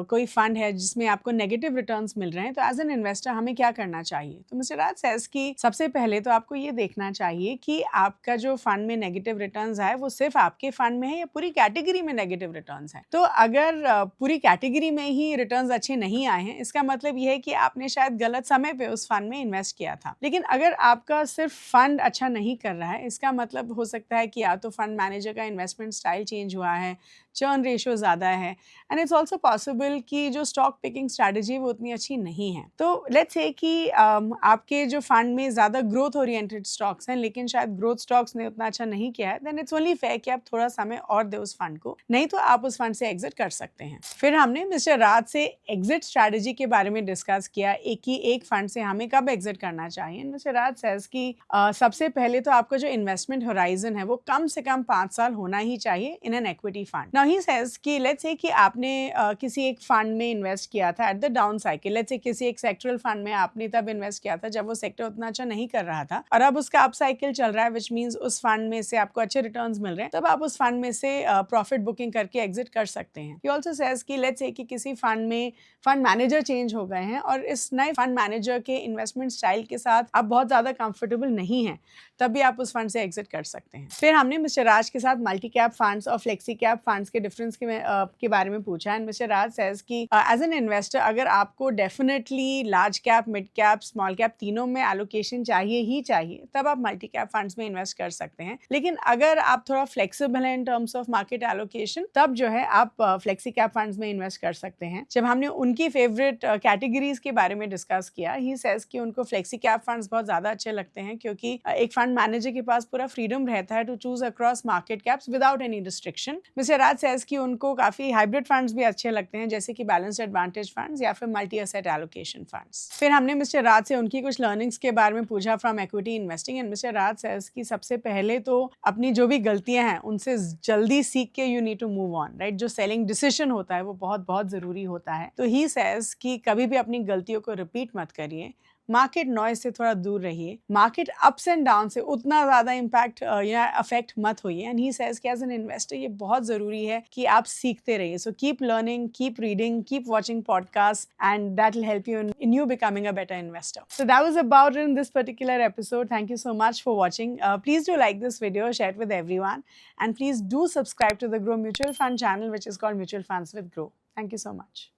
S2: कोई फंड है जिसमें आपको नेगेटिव रिटर्न्स मिल रहे हैं तो एज एन इन्वेस्टर हमें क्या करना चाहिए. तो मिस्टर राज सेज कि सबसे पहले तो आपको ये देखना चाहिए कि आपका जो फंड में नेगेटिव रिटर्न्स आए वो सिर्फ आपके फंड में है या पूरी कैटेगरी में नेगेटिव रिटर्न्स हैं। तो अगर पूरी कैटेगरी में ही रिटर्न्स अच्छे नहीं आए हैं, इसका मतलब ये है कि आपने शायद गलत समय पे उस फंड में इन्वेस्ट किया था। लेकिन अगर आपका सिर्फ फंड अच्छा नहीं कर रहा है, इसका मतलब हो सकता है कि या तो फंड मैनेजर का इन्वेस्टमेंट स्टाइल चेंज हुआ है, चर्न रेशियो ज़्यादा है, एंड इट्स ऑल्सो पॉसिबल कि जो स्टॉक पिकिंग स्ट्रैटेजी वो उतनी अच्छी नहीं है। तो लेट्स से कि आपके जो फंड में ज़्यादा ग्रोथ ओरिएंटेड स्टॉक्स हैं, लेकिन शायद ग्रोथ स्टॉक्स ने उतना अच्छा नहीं किया है, देन इट्स ओनली फेयर कि आप थोड़ा समय और दें उस फंड को, नहीं तो आप उस फंड से एग्जिट कर सकते हैं। फिर हमने मिस्टर राज से एग्जिट स्ट्रैटेजी के बारे में डिस्कस किया, एक फंड से हमें कब एग्जिट करना चाहिए। मिस्टर राज सेज कि सबसे पहले तो आपका जो इन्वेस्टमेंट होराइजन है वो कम से कम 5 साल होना ही चाहिए in an equity fund. Now he says कि लेट्स से कि आपने किसी एक फंड में इन्वेस्ट किया था at the down cycle, let's say किसी एक सेक्टरल फंड में आपने तब इन्वेस्ट किया था जब वो सेक्टर उतना अच्छा नहीं कर रहा था, और अब उसका अप साइकिल चल रहा है, विच मींस उस फंड में से आपको अच्छे रिटर्न्स मिल रहे हैं, तब आप उस फंड में से प्रॉफिट बुकिंग करके एग्जिट कर सकते हैं। ही आल्सो सेज कि लेट्स से कि किसी फंड में फंड मैनेजर चेंज हो गए हैं और इस नए फंड मैनेजर के इन्वेस्टमेंट स्टाइल के साथ आप बहुत ज्यादा कंफर्टेबल नहीं हैं, तब भी आप उस फंड से एग्जिट कर सकते हैं। फिर हमने मिस्टर राज के साथ मल्टी कैप फंड्स और फ्लेक्सी कैप फंड्स के डिफरेंस के बारे में पूछा, एंड मिस्टर राज सेज कि एज एन इन्वेस्टर अगर आपको definitely large cap, mid cap, small cap तीनों में एलोकेशन चाहिए ही चाहिए, तब आप मल्टी कैप फंड्स में इन्वेस्ट कर सकते हैं। लेकिन अगर आप थोड़ा फ्लेक्सिबल हैं in terms of market allocation, तब जो है आप फ्लेक्सी कैप फंड्स में इन्वेस्ट कर सकते हैं। जब हमने उनकी फेवरेट कैटेगरीज के बारे में डिस्कस किया, ही सेज कि उनको फ्लेक्सी कैप फंड्स बहुत ज्यादा अच्छे लगते हैं क्योंकि एक फंड मैनेजर के पास पूरा फ्रीडम रहता है to choose across market caps without any restriction. Mister Raj says कि उनको काफी हाइब्रिड फंड्स भी अच्छे लगते हैं, जैसे कि बैलेंस्ड एडवांटेज फंड्स या फिर मल्टी एसेट एलोकेशन फंड्स। फिर हमने मिस्टर राज से उनकी कुछ लर्निंग्स के बारे में पूछा from equity investing, and mister Raj says कि सबसे पहले तो अपनी जो भी गलतियां हैं उनसे जल्दी सीख के you need to move on, right. जो सेलिंग डिसीजन होता है वो बहुत बहुत जरूरी होता है। तो ही सेज कि कभी भी अपनी गलतियों को रिपीट मत करिए, मार्केट नॉइज से थोड़ा दूर रहिए, मार्केट अप्स एंड डाउन से उतना ज्यादा इम्पैक्ट या अफेक्ट मत होइए। एंड ही सेज कि एज एन इन्वेस्टर ये बहुत जरूरी है कि आप सीखते रहिए। So keep learning, keep reading, keep watching podcast, and that will help you in you becoming a better investor. So that was about it in this particular episode. Thank you so much for watching. Please do like this video, share it with everyone, and please do subscribe to the Grow Mutual Fund channel, which is called Mutual Funds with Grow. Thank you so much.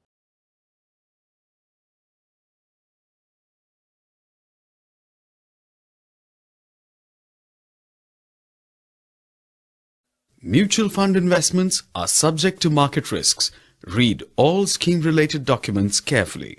S3: Mutual fund investments are subject to market risks. Read all scheme-related documents carefully.